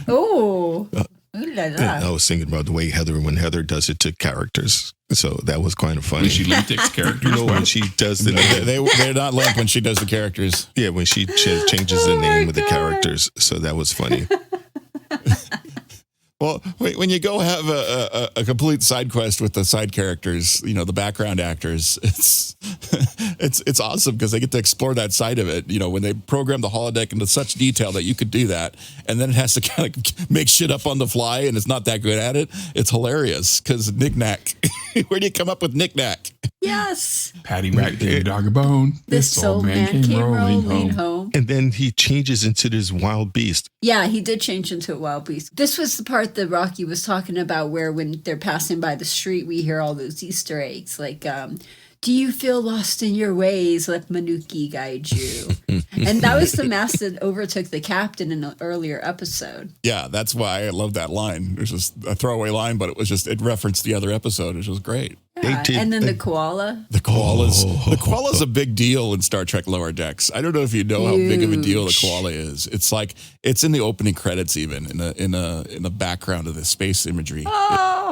Oh. I was thinking about the way when Heather does it to characters. So that was kind of funny. When she Limptic's characters. When she does the name. They're not limp when she does the characters. Yeah, when she changes the name of the characters. So that was funny. Well, when you go have a complete side quest with the side characters, the background actors, it's awesome because they get to explore that side of it. When they program the holodeck into such detail that you could do that, and then it has to kind of make shit up on the fly, and it's not that good at it. It's hilarious because Knicknac. Where do you come up with Knicknac? Yes. Patty Rat gave a dog a bone. This old man came rolling home. And then he changes into this wild beast. Yeah, he did change into a wild beast. This was the part that Rocky was talking about where when they're passing by the street, we hear all those Easter eggs like, do you feel lost in your ways? Let Minooki guide you. And that was the mask that overtook the captain in an earlier episode. Yeah, that's why I love that line. It was just a throwaway line, but it referenced the other episode, which was great. Yeah, and then the koala. The koala's a big deal in Star Trek Lower Decks. I don't know if you know how big of a deal the koala is. It's like it's in the opening credits, even in the background of the space imagery.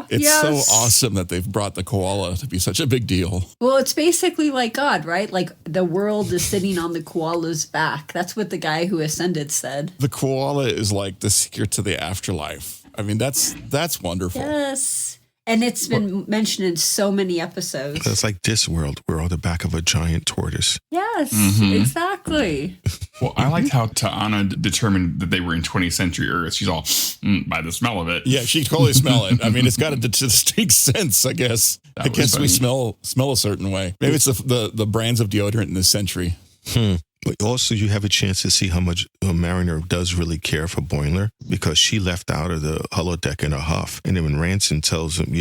It's so awesome that they've brought the koala to be such a big deal. Well, it's basically like God, right? Like the world is sitting on the koala's back. That's what the guy who ascended said. The koala is like the secret to the afterlife. I mean, that's wonderful. Yes. And it's been mentioned in so many episodes. It's like Discworld. We're on the back of a giant tortoise. Yes, exactly. Well, I liked how Ta'ana determined that they were in 20th century Earth. She's all, by the smell of it. Yeah, she totally smell it. I mean, it's got a distinct sense, I guess. I guess we smell a certain way. Maybe it's the brands of deodorant in this century. But also, you have a chance to see how much Mariner does really care for Boimler, because she left out of the holodeck in a huff. And then when Ransom tells him,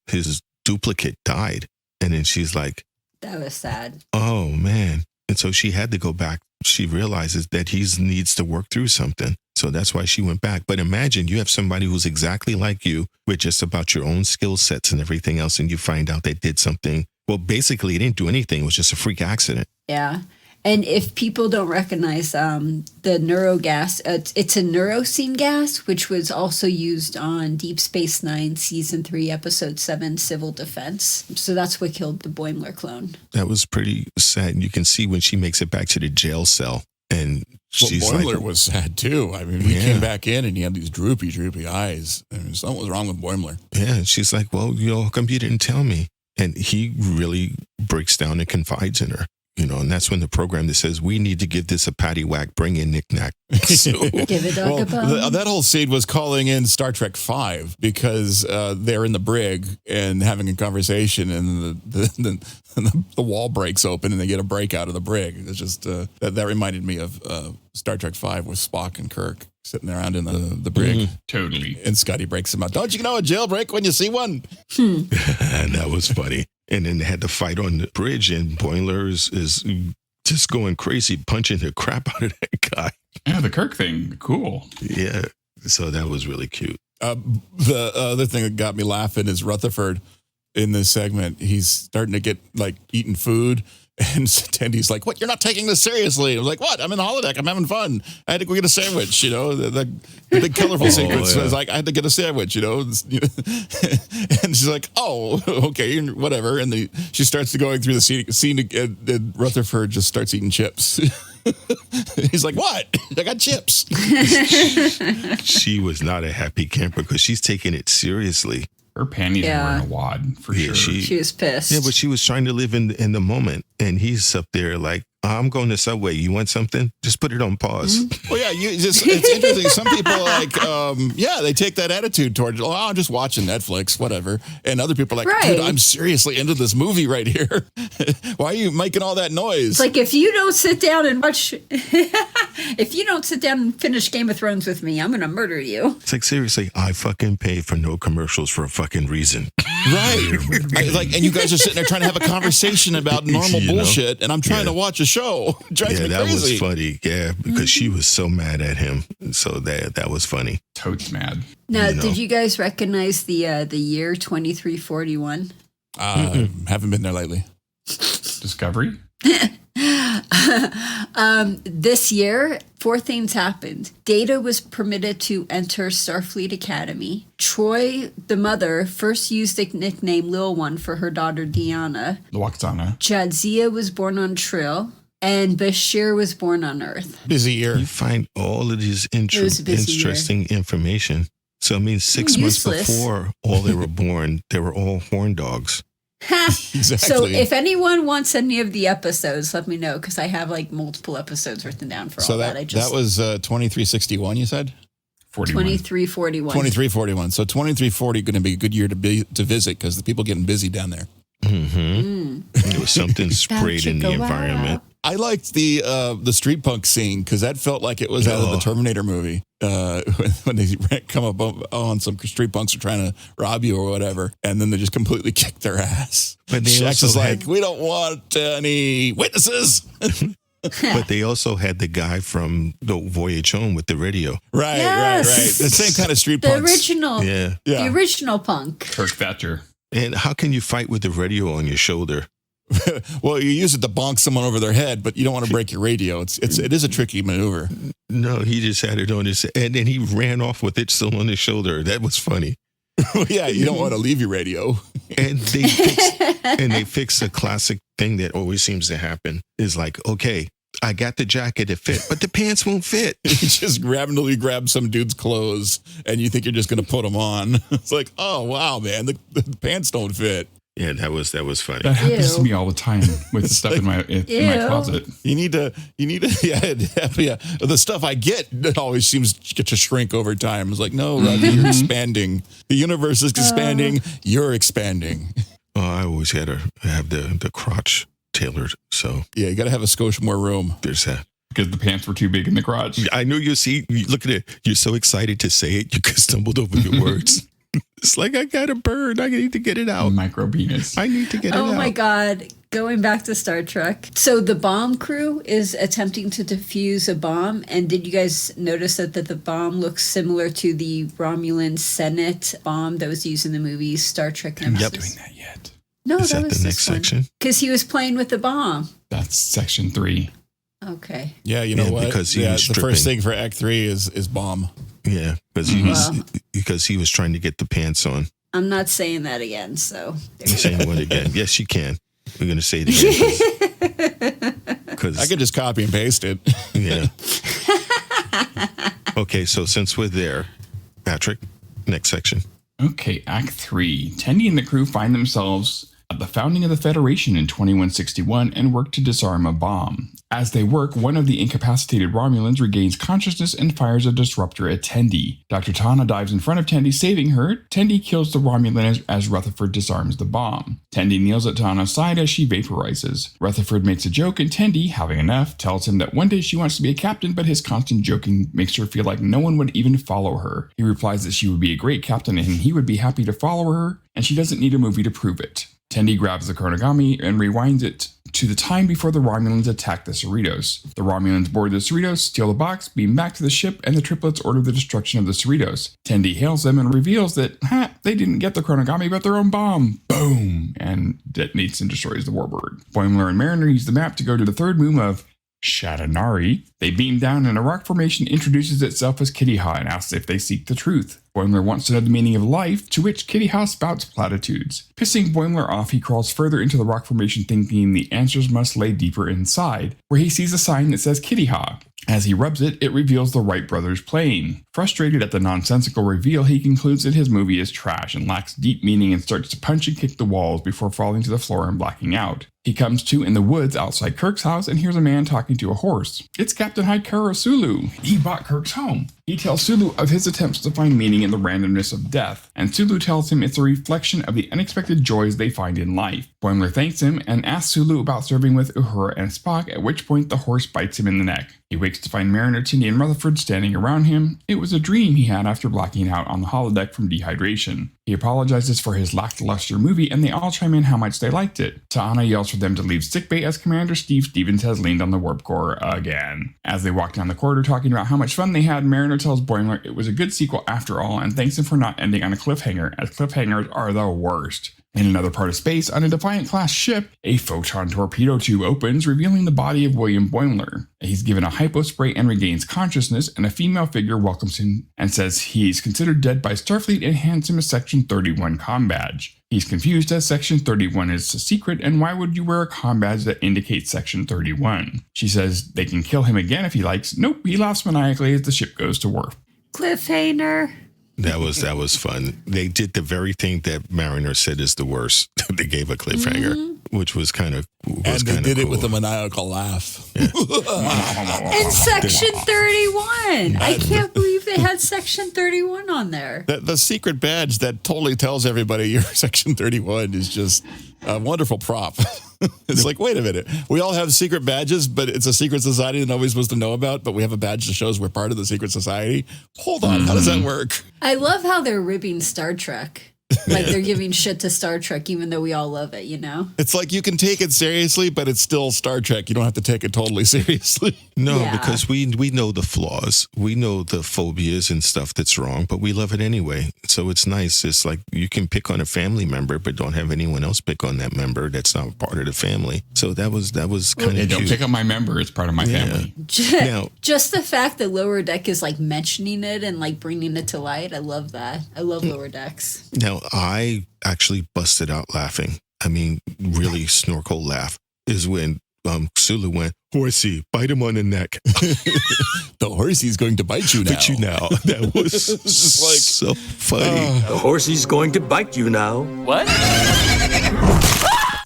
his duplicate died. And then she's like, that was sad. Oh, man. And so she had to go back. She realizes that he needs to work through something. So that's why she went back. But imagine you have somebody who's exactly like you, with just about your own skill sets and everything else. And you find out they did something. Well, basically, it didn't do anything. It was just a freak accident. Yeah. And if people don't recognize the neurogas, it's a neurocene gas, which was also used on Deep Space Nine, Season 3, Episode 7, Civil Defense. So that's what killed the Boimler clone. That was pretty sad. You can see when she makes it back to the jail cell. And she's Boimler like, was sad, too. I mean, we came back in and he had these droopy eyes. I mean, something was wrong with Boimler. Yeah, and she's like, well, how come you didn't tell me? And he really breaks down and confides in her. And that's when the program that says, we need to give this a patty whack, bring in Knicknac. So, give it a bone. That whole scene was calling in Star Trek 5 because they're in the brig and having a conversation, and the wall breaks open and they get a break out of the brig. It's just that reminded me of Star Trek 5 with Spock and Kirk sitting around in the brig. Totally. And Scotty breaks him out. Don't you know a jailbreak when you see one? And that was funny. And then they had to fight on the bridge, and Boimler is just going crazy, punching the crap out of that guy. Yeah, the Kirk thing. Cool. Yeah. So that was really cute. The other thing that got me laughing is Rutherford in this segment. He's starting to get like eating food. And Tendy's like, what? You're not taking this seriously. I was like, what? I'm in the holodeck. I'm having fun. I had to go get a sandwich, The big colorful sequence was like, I had to get a sandwich, And she's like, oh, okay, whatever. And she starts to going through the scene and Rutherford just starts eating chips. He's like, what? I got chips. She was not a happy camper because she's taking it seriously. Her panties were in a wad, for sure. She was pissed. Yeah, but she was trying to live in the moment. And he's up there like, I'm going to Subway. You want something? Just put it on pause. Mm-hmm. Well, yeah, it's interesting. Some people they take that attitude towards, I'm just watching Netflix, whatever. And other people are like, dude, I'm seriously into this movie right here. Why are you making all that noise? It's like, if you don't sit down and watch, if you don't sit down and finish Game of Thrones with me, I'm going to murder you. It's like, seriously, I fucking pay for no commercials for a fucking reason. Right. And you guys are sitting there trying to have a conversation about normal bullshit, and I'm trying to watch a show. It drives me that crazy. Was funny. Yeah, because she was so mad at him. So that was funny. Totes mad. Now, did you guys recognize the year 2341? Haven't been there lately. Discovery? This year, 4 things happened. Data was permitted to enter Starfleet Academy. Troy, the mother, first used the nickname Lil One for her daughter Deanna. Luoxana. Jadzia was born on Trill. And Bashir was born on Earth. Busy year. You find all of these interesting information. So it means 6 months before all they were born, they were all horn dogs. Exactly. So if anyone wants any of the episodes, let me know, because I have like multiple episodes written down for all that. That was 2361, you said? 2341. 2341. So 2340 going to be a good year to visit because the people getting busy down there. Mm-hmm. There was something sprayed in the environment. I liked the street punk scene because that felt like it was out of the Terminator movie. When they come up on some street punks are trying to rob you or whatever, and then they just completely kick their ass. But they Shax is like, we don't want any witnesses. But they also had the guy from the Voyage Home with the radio. Right. The same kind of street punks. The original. Yeah. The original punk. Kirk Thatcher. And how can you fight with the radio on your shoulder? Well, you use it to bonk someone over their head, but you don't want to break your radio. It is a tricky maneuver. No, he just had it on his, and then he ran off with it still on his shoulder. That was funny. Yeah, you don't want to leave your radio. And they fix a classic thing that always seems to happen is like, okay, I got the jacket to fit, but the pants won't fit. You just randomly grab some dude's clothes and you think you're just going to put them on. It's like, oh, wow, man, the pants don't fit. Yeah, that was funny. That happens to me all the time with stuff in my closet. You need to, yeah. The stuff I get, it always seems to shrink over time. It's like, no, Roger, you're expanding. The universe is expanding. You're expanding. Oh, I always had to have the crotch tailored. So yeah, you got to have a skosh more room. There's that. Because the pants were too big in the crotch. I know you see, look at it. You're so excited to say it. You stumbled over your words. It's like, I got a bird. I need to get it out. Micro penis. I need to get it out. Oh my God. Going back to Star Trek. So the bomb crew is attempting to defuse a bomb. And did you guys notice that the bomb looks similar to the Romulan Senate bomb that was used in the movie Star Trek I'm Nemesis? not doing that yet. No, Is that was the next section? Because he was playing with the bomb. That's section 3. Okay. Yeah, you know what? Because he was the first thing for Act 3 is bomb. Yeah, because he was trying to get the pants on. I'm not saying that again, so. You're saying what again? Yes, you can. We're going to say it again. Cause, I could just copy and paste it. Yeah. Okay, so since we're there, Patrick, next section. Okay, Act 3. Tendi and the crew find themselves at the founding of the Federation in 2161 and work to disarm a bomb. As they work, one of the incapacitated Romulans regains consciousness and fires a disruptor at Tendi. Dr. Tana dives in front of Tendi, saving her. Tendi kills the Romulan as Rutherford disarms the bomb. Tendi kneels at Tana's side as she vaporizes. Rutherford makes a joke, and Tendi, having enough, tells him that one day she wants to be a captain, but his constant joking makes her feel like no one would even follow her. He replies that she would be a great captain and he would be happy to follow her, and she doesn't need a movie to prove it. Tendi grabs the chronogami and rewinds it to the time before the Romulans attack the Cerritos. The Romulans board the Cerritos, steal the box, beam back to the ship, and the triplets order the destruction of the Cerritos. Tendi hails them and reveals that, they didn't get the chronogami but their own bomb. Boom! And detonates and destroys the warbird. Boimler and Mariner use the map to go to the third moon of Shatanari. They beam down and a rock formation introduces itself as Kitty Ha and asks if they seek the truth. Boimler wants to know the meaning of life, to which Kitty Ha spouts platitudes. Pissing Boimler off, he crawls further into the rock formation thinking the answers must lay deeper inside, where he sees a sign that says Kitty Ha. As he rubs it, it reveals the Wright brothers' plane. Frustrated at the nonsensical reveal, he concludes that his movie is trash and lacks deep meaning and starts to punch and kick the walls before falling to the floor and blacking out. He comes to in the woods outside Kirk's house and hears a man talking to a horse. It's Captain Haikara Sulu. He bought Kirk's home. He tells Sulu of his attempts to find meaning in the randomness of death, and Sulu tells him it's a reflection of the unexpected joys they find in life. Boimler thanks him and asks Sulu about serving with Uhura and Spock, at which point the horse bites him in the neck. He wakes to find Mariner, Tendi, and Rutherford standing around him. It was a dream he had after blacking out on the holodeck from dehydration. He apologizes for his lackluster movie, and they all chime in how much they liked it. Ta'ana yells for them to leave sickbay as Commander Steve Stevens has leaned on the warp core again. As they walk down the corridor talking about how much fun they had, Mariner tells Boimler it was a good sequel after all and thanks him for not ending on a cliffhanger, as cliffhangers are the worst. In another part of space, on a Defiant-Class ship, a photon torpedo tube opens, revealing the body of William Boimler. He's given a hypospray and regains consciousness, and a female figure welcomes him and says he's considered dead by Starfleet and hands him a Section 31 comm badge. He's confused as Section 31 is a secret, and why would you wear a comm badge that indicates Section 31? She says they can kill him again if he likes. Nope, he laughs maniacally as the ship goes to warp. Cliffhanger. That was fun. They did the very thing that Mariner said is the worst. They gave a cliffhanger, which was kind of cool. And they did it with a maniacal laugh. Yeah. And Section 31. I can't believe they had Section 31 on there. The secret badge that totally tells everybody you're Section 31 is just a wonderful prop. It's like, wait a minute. We all have secret badges, but it's a secret society that nobody's supposed to know about, but we have a badge that shows we're part of the secret society. Hold on. How does that work? I love how they're ribbing Star Trek. Like they're giving shit to Star Trek, even though we all love it, you know? It's like you can take it seriously, but it's still Star Trek. You don't have to take it totally seriously. No, Yeah. because we know the flaws. We know the phobias and stuff that's wrong, but we love it anyway. So it's nice. It's like you can pick on a family member, but don't have anyone else pick on that member that's not part of the family. So that was kind Hey, of don't cute. pick on my member. It's part of my family. Now- Just the fact that Lower Deck is like mentioning it and like bringing it to light. I love that. I love Lower Decks. Now, I actually busted out laughing. I mean, really snorkel laugh is when Sulu went, Horsey, bite him on the neck. The Horsey's going to bite you now. Bite you now. That was Just like, so funny. The Horsey's going to bite you now. What?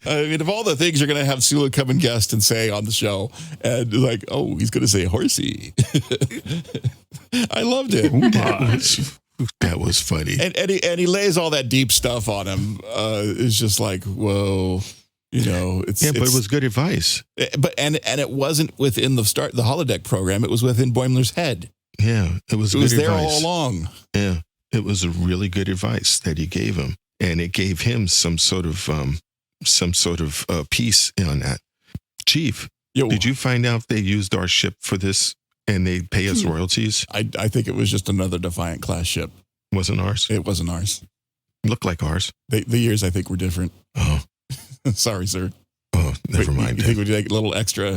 I mean, of all the things you're going to have Sulu come and guest and say on the show, and like, oh, he's going to say Horsey. I loved it. That was funny. And he lays all that deep stuff on him. It's just like, whoa, you know. But it was good advice. But it wasn't within the holodeck program. It was within Boimler's head. Yeah, it was It good was there advice. all along. Yeah, it was a really good advice that he gave him, and it gave him some sort of piece on that. Chief, Yo, did you find out they used our ship for this and they pay us royalties? I think it was just another Defiant-Class ship. Wasn't ours? It wasn't ours. Looked like ours. The years, I think, were different. Oh, Sorry, sir. never mind. I think we'd take a little extra.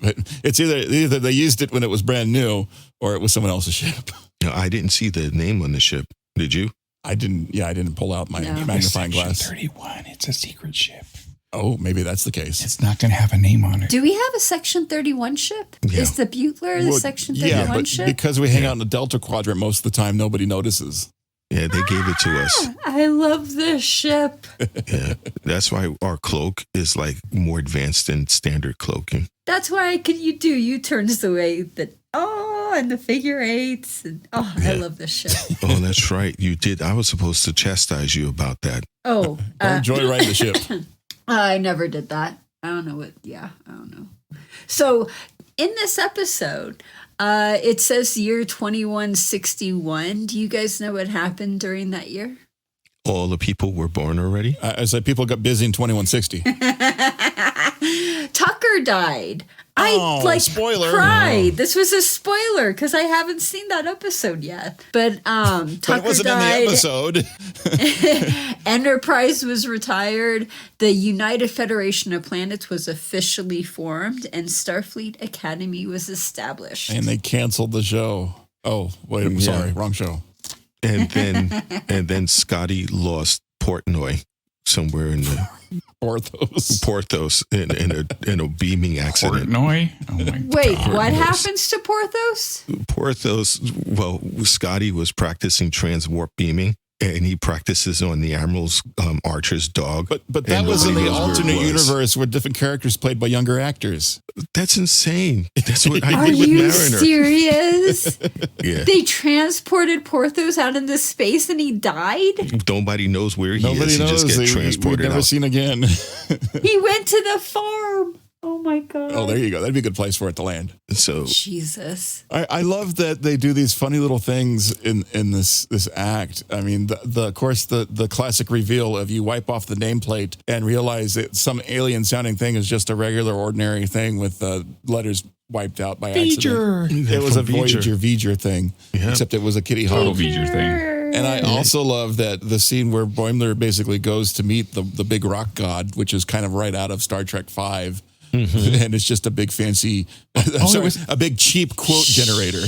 But it's either they used it when it was brand new or it was someone else's ship. No, I didn't see the name on the ship. Did you? I didn't pull out my magnifying glass. 31. It's a secret ship. Oh, maybe that's the case. It's not going to have a name on it. Do we have a Section 31 ship? Yeah. Is the Bucephalus the Section 31 yeah, but ship? because we hang out in the Delta Quadrant most of the time, nobody notices. Yeah, they gave it to us. I love this ship. Yeah, that's why our cloak is like more advanced than standard cloaking. That's why you do U-turns the way that, and the figure eights. And, I love this ship. Oh, that's right. You did. I was supposed to chastise you about that. Oh, Don't joyride the ship. I never did that. I don't know I don't know. So in this episode, it says year 2161. Do you guys know what happened during that year? All the people were born already? I said people got busy in 2160. Tucker died. Spoiler. Cried. This was a spoiler because I haven't seen that episode yet. But Tucker But it wasn't died. in the episode. Enterprise was retired. The United Federation of Planets was officially formed, and Starfleet Academy was established. And they canceled the show. Oh, wait, I'm sorry. Wrong show. And then Scotty lost Portnoy somewhere in the Porthos in a beaming accident. Portnoy? Oh my God. Wait, what happens to Porthos? Porthos, well, Scotty was practicing transwarp beaming, and he practices on the Admiral's Archer's dog. But that And was in nobody the knows where it alternate was. universe where different characters played by younger actors. That's insane. That's what I Are did with you Mariner. serious? Yeah. They transported Porthos out into space and he died? Nobody knows where he Nobody is. He knows. just gets We've transported never out. seen again. He went to the farm. Oh my God. Oh, there you go. That'd be a good place for it to land. So Jesus. I love that they do these funny little things in this act. I mean, of course the classic reveal of you wipe off the nameplate and realize that some alien sounding thing is just a regular ordinary thing with letters wiped out by accident. It was a Voyager thing, except it was a Kitty Total Hawk. Voyager thing. And I also love that the scene where Boimler basically goes to meet the big rock god, which is kind of right out of Star Trek V. Mm-hmm. And it's just a big fancy, a big cheap quote generator.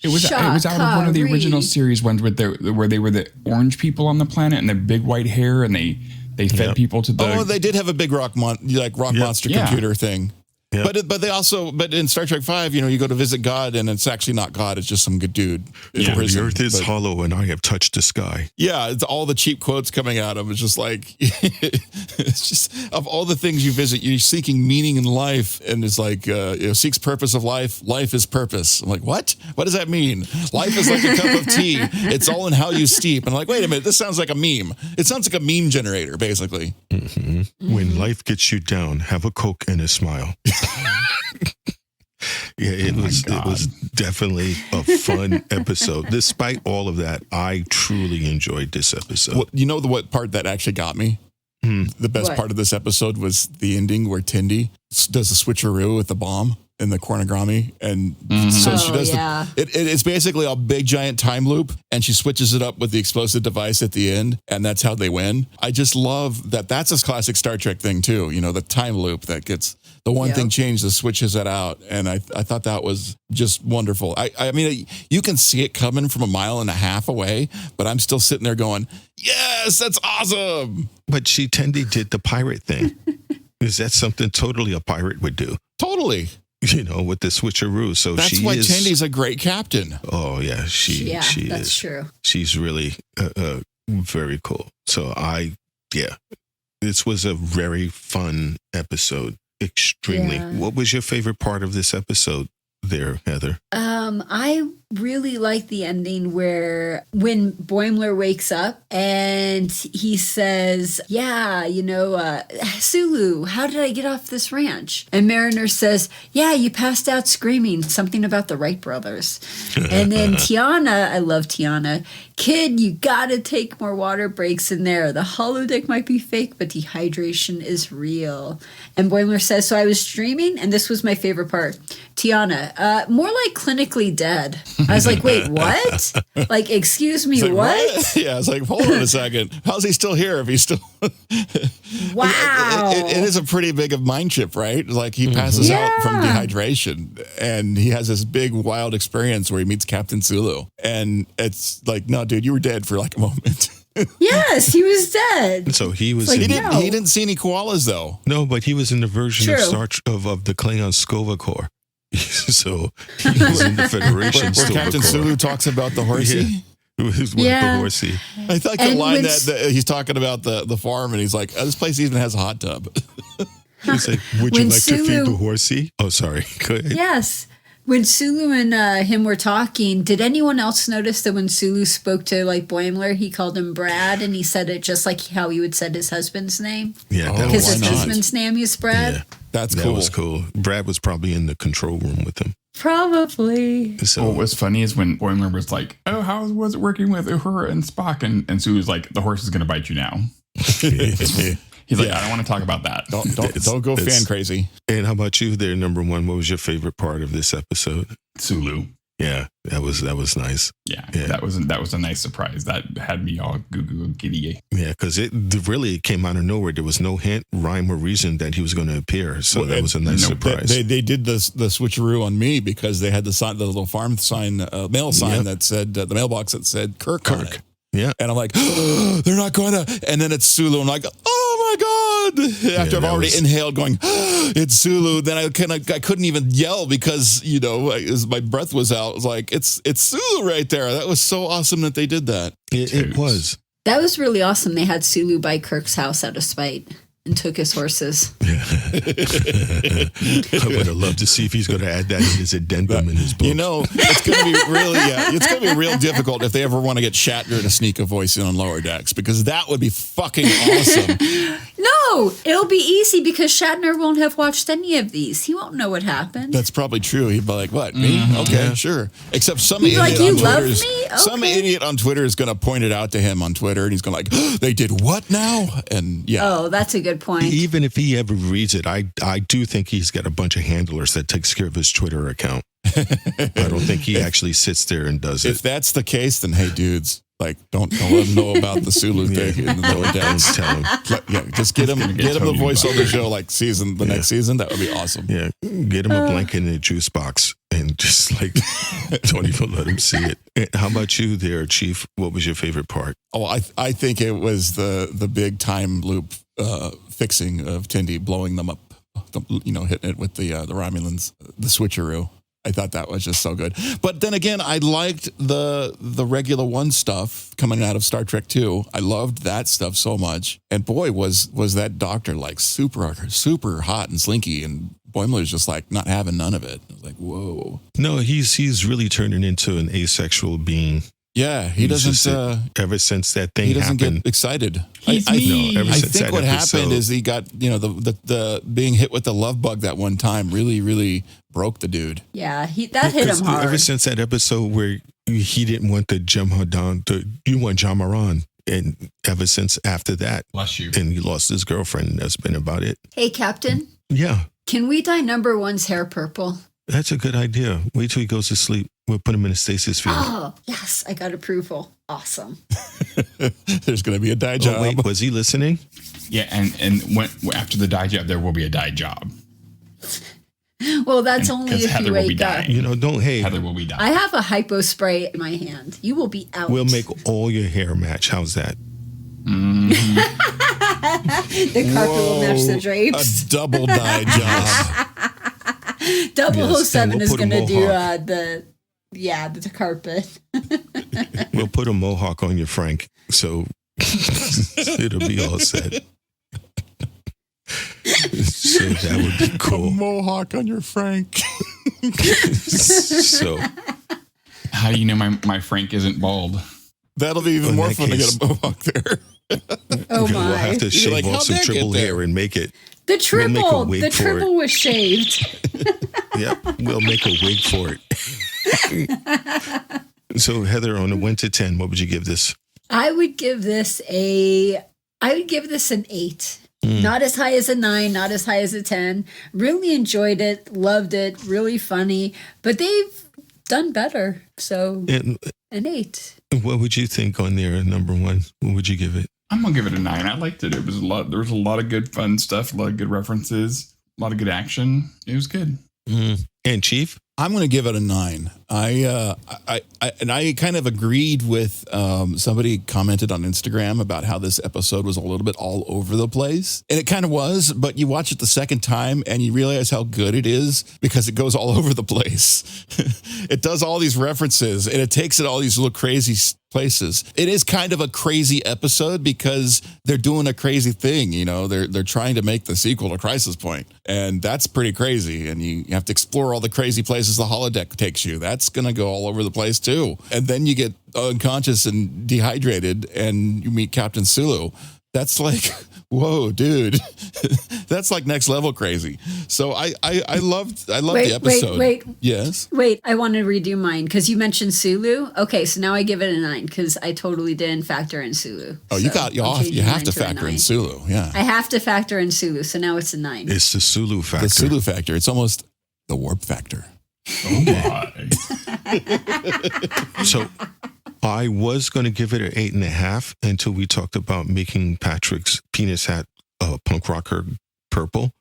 It was out of one of the original series ones where they were the orange people on the planet and the big white hair, and they fed people to the. Oh, they did have a big rock monster computer thing. Yeah. But in Star Trek V, you go to visit God and it's actually not God, it's just some good dude. The earth is hollow and I have touched the sky. Yeah, it's all the cheap quotes coming out of it. It's just like, it's just, of all the things you visit, you're seeking meaning in life. And it's like, seeks purpose of life. Life is purpose. I'm like, what? What does that mean? Life is like a cup of tea. It's all in how you steep. And I'm like, wait a minute, this sounds like a meme. It sounds like a meme generator, basically. Mm-hmm. When life gets you down, have a Coke and a smile. Yeah, it was definitely a fun episode. Despite all of that, I truly enjoyed this episode. Well, you know what part that actually got me? The best part of this episode was the ending where Tendi does a switcheroo with the bomb in the cornogrami, and so she does it's basically a big giant time loop, and she switches it up with the explosive device at the end, and that's how they win. I just love that. That's a classic Star Trek thing too. You know, the time loop that gets the one thing changed, the switches it out, and I thought that was just wonderful. I mean, you can see it coming from 1.5 miles away, but I'm still sitting there going, yes, that's awesome. But Tendi did the pirate thing. Is that something totally a pirate would do? Totally. You know, with the switcheroo. So that's why Tendi's a great captain. Oh yeah, she that's is. True. She's really very cool. So this was a very fun episode. Extremely. Yeah. What was your favorite part of this episode there, Heather? I really like the ending where when Boimler wakes up and he says, Sulu, how did I get off this ranch? And Mariner says, you passed out screaming something about the Wright brothers. And then Tiana, I love Tiana, kid, you gotta take more water breaks in there. The holodeck might be fake, but dehydration is real. And Boimler says, so I was dreaming, and this was my favorite part. Tiana, more like clinically dead. I was like, wait, what? Like, excuse me, like, what? Yeah, it's like, hold on a second. How's he still here if he's still... Wow. It is a pretty big of mind chip, right? Like, he passes out from dehydration, and he has this big, wild experience where he meets Captain Sulu. And it's like, no, dude, you were dead for like a moment. Yes, he was dead. So he was. Like, he didn't see any koalas, though. No, but he was in the version of the Klingon Skova Corps. So he was in the Federation. Where Captain Sulu talks about the Horsey. It was the Horsey. I thought the line that he's talking about the farm, and he's like, this place even has a hot tub. He's like, would you like to feed the Horsey? Oh, sorry. Go ahead. Yes. When Sulu and him were talking, did anyone else notice that when Sulu spoke to like Boimler, he called him Brad, and he said it just like how he would said his husband's name? Yeah, because his husband's name is Brad. Yeah, that was cool. Brad was probably in the control room with him. Probably. So what was funny is when Boimler was like, "Oh, how was it working with Uhura and Spock?" and Sulu's like, "The horse is going to bite you now." He's like, I don't want to talk about that. Don't go fan crazy. And how about you there, number one? What was your favorite part of this episode? Sulu. Yeah, that was nice. Yeah, that was a nice surprise. That had me all goo giddy. Yeah, because it really came out of nowhere. There was no hint, rhyme, or reason that he was going to appear. So that was a nice surprise. They did the switcheroo on me because they had the little farm sign, mail sign that said the mailbox that said Kirk. On it. Yeah, and I'm like, they're not going to. And then it's Sulu. I'm like, oh my god! After I've already inhaled, going, it's Sulu. Then I couldn't even yell because my breath was out. I was like, it's Sulu right there. That was so awesome that they did that. It was. That was really awesome. They had Sulu buy Kirk's house out of spite and took his horses. I would have loved to see if he's going to add that in his addendum in his book. It's going to be really, it's going to be real difficult if they ever want to get Shatner to sneak a voice in on Lower Decks, because that would be fucking awesome. No, it'll be easy because Shatner won't have watched any of these. He won't know what happened. That's probably true. He'd be like, what, me? Okay, sure. Except some idiot like, on Twitter. Okay. Some idiot on Twitter is going to point it out to him on Twitter, and he's going to like, they did what now? And Oh, that's a good point. Even if he ever reads it, I do think he's got a bunch of handlers that takes care of his Twitter account. I don't think he actually sits there and does it. If that's the case, then hey, dudes, like don't let him know about the Sulu thing. Don't tell him. Just get him the voice on the show like the next season. That would be awesome. Yeah, get him a blanket in a juice box and just like don't even let him see it. How about you there, Chief? What was your favorite part? Oh, I think it was the big time loop fixing of Tendi blowing them up, hitting it with the Romulans, the switcheroo. I thought that was just so good. But then again, I liked the regular one stuff coming out of Star Trek 2. I loved that stuff so much. And boy, was that doctor like super, super hot and slinky, and Boimler's just like not having none of it. I was like, whoa. No, he's really turning into an asexual being. Yeah, he doesn't. Ever since that thing he doesn't happened, get excited. He's me. Ever I since think that what episode, happened is he got, the being hit with the love bug that one time really, really broke the dude. Yeah, that hit him hard. Ever since that episode where he didn't want the Jamaran, you want Jamaran. And ever since after that, Bless you. And he lost his girlfriend. That's been about it. Hey, Captain. Yeah. Can we dye number one's hair purple? That's a good idea. Wait till he goes to sleep. We'll put him in a stasis field. Oh, yes. I got approval. Awesome. There's going to be a dye job. Oh, wait, was he listening? Yeah, and when after the dye job, there will be a dye job. Well, that's only if Heather you will be wake up. dying. Heather will be dying. I have a hypo spray in my hand. You will be out. We'll make all your hair match. How's that? The carpet will match the drapes. A double dye job. 007 we'll is put a going to do mohawk. the carpet. We'll put a mohawk on you, Frank. So it'll be all set. So that would be A cool. mohawk on your Frank. So How do you know my Frank isn't bald? That'll be even In more that fun case- to get a mohawk there. Oh we'll my. have to shave like, off how'd some that get triple there? hair and make it. The We'll make a triple. wig The for triple was shaved. Yep, we'll make a wig for it. So Heather, on a 1 to 10, what would you give this? I would give this an 8. Not as high as a 9, not as high as a 10. Really enjoyed it, loved it, really funny, but they've done better. So And an 8. what would you think on there, number 1? What would you give it? I'm gonna give it a 9. I liked it. It was a lot. There was a lot of good fun stuff, a lot of good references, a lot of good action. It was good. And Chief? I'm going to give it a 9. I kind of agreed with somebody commented on Instagram about how this episode was a little bit all over the place. And it kind of was, but you watch it the second time and you realize how good it is because it goes all over the place. It does all these references and it takes it all these little crazy places. It is kind of a crazy episode because they're doing a crazy thing. They're trying to make the sequel to Crisis Point, and that's pretty crazy. And you have to explore all the crazy places the holodeck takes you. That's going to go all over the place too. And then you get unconscious and dehydrated and you meet Captain Sulu. That's like, whoa, dude. That's like next level crazy. So I loved the episode. Wait. Yes. Wait, I want to redo mine because you mentioned Sulu. Okay, so now I give it a 9 because I totally didn't factor in Sulu. Oh, So you have to factor in Sulu. Yeah. I have to factor in Sulu, so now it's a 9. It's the Sulu factor. The Sulu factor. It's almost the warp factor. Oh my! So I was going to give it an 8.5 until we talked about making Patrick's penis hat punk rocker purple.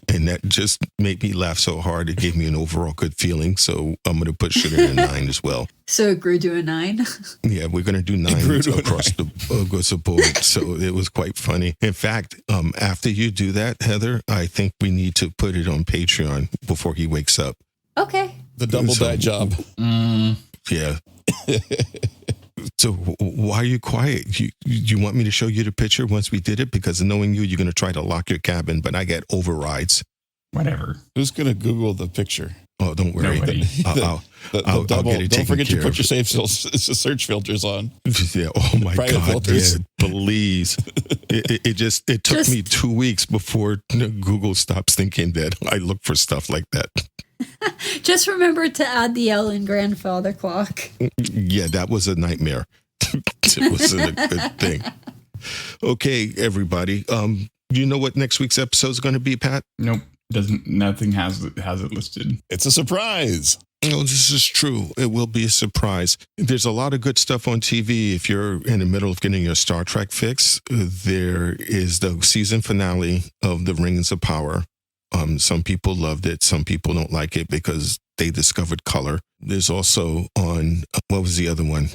And that just made me laugh so hard. It gave me an overall good feeling. So I'm going to put it in a 9 as well. So it grew to a 9? Yeah, we're going to do 9 across the board. So it was quite funny. In fact, after you do that, Heather, I think we need to put it on Patreon before he wakes up. Okay. The double dye job. Yeah. So why are you quiet? You want me to show you the picture once we did it? Because knowing you're going to try to lock your cabin, but I get overrides. Whatever. Who's going to Google the picture? Oh, don't worry. Nobody. I'll get it Don't taken forget to care put of. your safe search filters on. Yeah. Oh my Private God. filters. Yeah, please. It took me 2 weeks before Google stops thinking that I look for stuff like that. Just remember to add the Ellen grandfather clock. Yeah, that was a nightmare. It wasn't a good thing. Okay, everybody. You know what next week's episode is going to be, Pat? Nope. Nothing has it listed. It's a surprise. No, this is true. It will be a surprise. There's a lot of good stuff on TV. If you're in the middle of getting your Star Trek fix, there is the season finale of The Rings of Power. Some people loved it. Some people don't like it because they discovered color. There's also on, what was the other one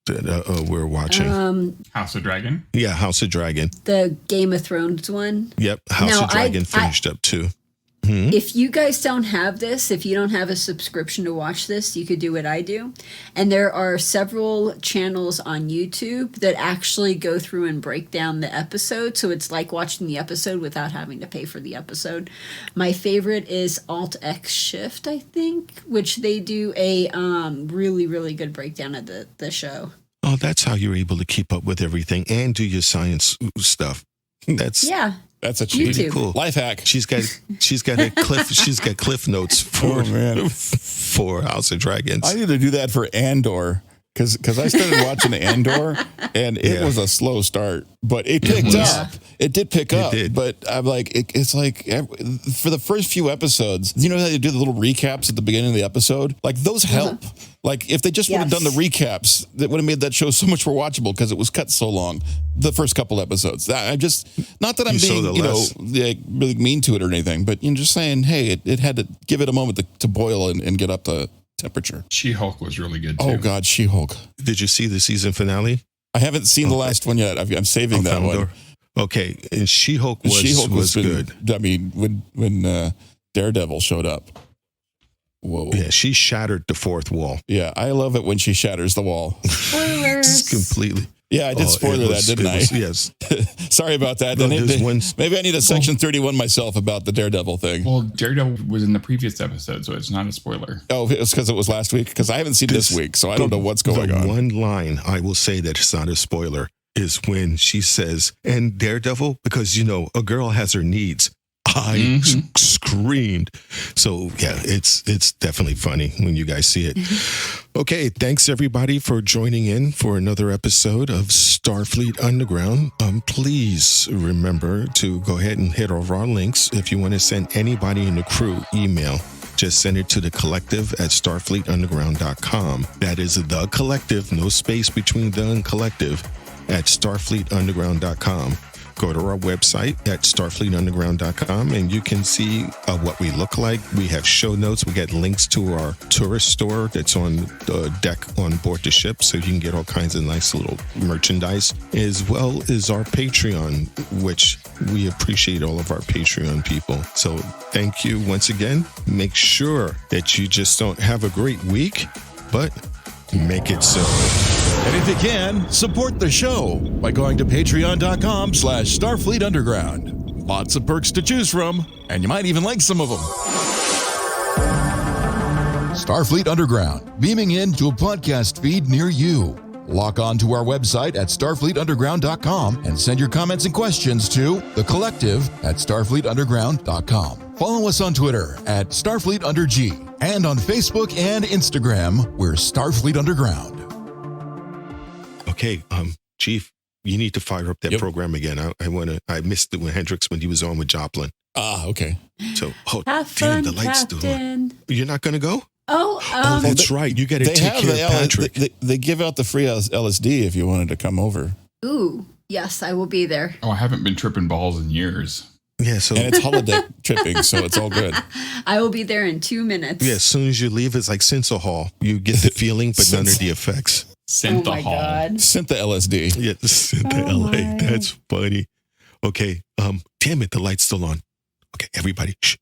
that we're watching? House of Dragon. Yeah, House of Dragon. The Game of Thrones one. Yep, House No, of Dragon I finished up too. If you guys don't have this, if you don't have a subscription to watch this, you could do what I do. And there are several channels on YouTube that actually go through and break down the episode. So it's like watching the episode without having to pay for the episode. My favorite is Alt X Shift, I think, which they do a really, really good breakdown of the show. Oh, that's how you're able to keep up with everything and do your science stuff. That's a cheat. Pretty cool. Life hack. She's got cliff notes for House of Dragons. I need to do that for Andor because I started watching Andor and it was a slow start, but it picked up. It did pick up, but I'm like, it's like for the first few episodes, you know how they do the little recaps at the beginning of the episode? Like those help. Like if they just would have done the recaps, that would have made that show so much more watchable because it was cut so long. The first couple episodes. I'm just not that I'm being really mean to it or anything, but you're just saying, hey, it had to give it a moment to boil and get up to temperature. She-Hulk was really good too. Oh God, She-Hulk. Did you see the season finale? I haven't seen the last one yet. I'm saving that one. Okay, and She-Hulk was good. I mean, when Daredevil showed up. Whoa. Yeah, she shattered the fourth wall. Yeah, I love it when she shatters the wall. Spoilers. Just completely. Yeah, I did spoiler that, didn't I? Yes. Sorry about that. Maybe I need a section 31 myself about the Daredevil thing. Well, Daredevil was in the previous episode, so it's not a spoiler. Oh, it's because it was last week? Because I haven't seen this week, so I don't know what's going on. One line I will say that it's not a spoiler is when she says, and Daredevil, because, a girl has her needs. I screamed. So yeah, it's definitely funny when you guys see it. Okay, thanks everybody for joining in for another episode of Starfleet Underground. Please remember to go ahead and hit all our links. If you want to send anybody in the crew email, just send it to the collective at starfleetunderground.com. That is the collective, no space between the and collective, at starfleetunderground.com. Go to our website at starfleetunderground.com and you can see what we look like. We have show notes. We got links to our tourist store that's on the deck on board the ship, so you can get all kinds of nice little merchandise, as well as our Patreon, which we appreciate all of our Patreon people. So thank you once again. Make sure that you just don't have a great week, but make it so. And if you can, support the show by going to patreon.com/Starfleet Underground. Lots of perks to choose from, and you might even like some of them. Starfleet Underground, beaming into a podcast feed near you. Log on to our website at starfleetunderground.com and send your comments and questions to thecollective@starfleetunderground.com. Follow us on Twitter at StarfleetUnderG, and on Facebook and Instagram, we're Starfleet Underground. Okay, Chief, you need to fire up that program again. I missed it when he was on with Joplin. Ah, okay. So, the light's still on. You're not going to go? Oh, that's right. You got to take care of Patrick. They give out the free LSD if you wanted to come over. Ooh, yes, I will be there. Oh, I haven't been tripping balls in years. Yeah, so and it's holodeck tripping, so it's all good. I will be there in 2 minutes. Yeah, as soon as you leave, it's like Synthahol. You get the feeling, but none of the effects. Synthahol. Oh my God. Syntha LSD. Yeah, Syntha LA. That's funny. Okay, damn it, the light's still on. Okay, everybody, shh.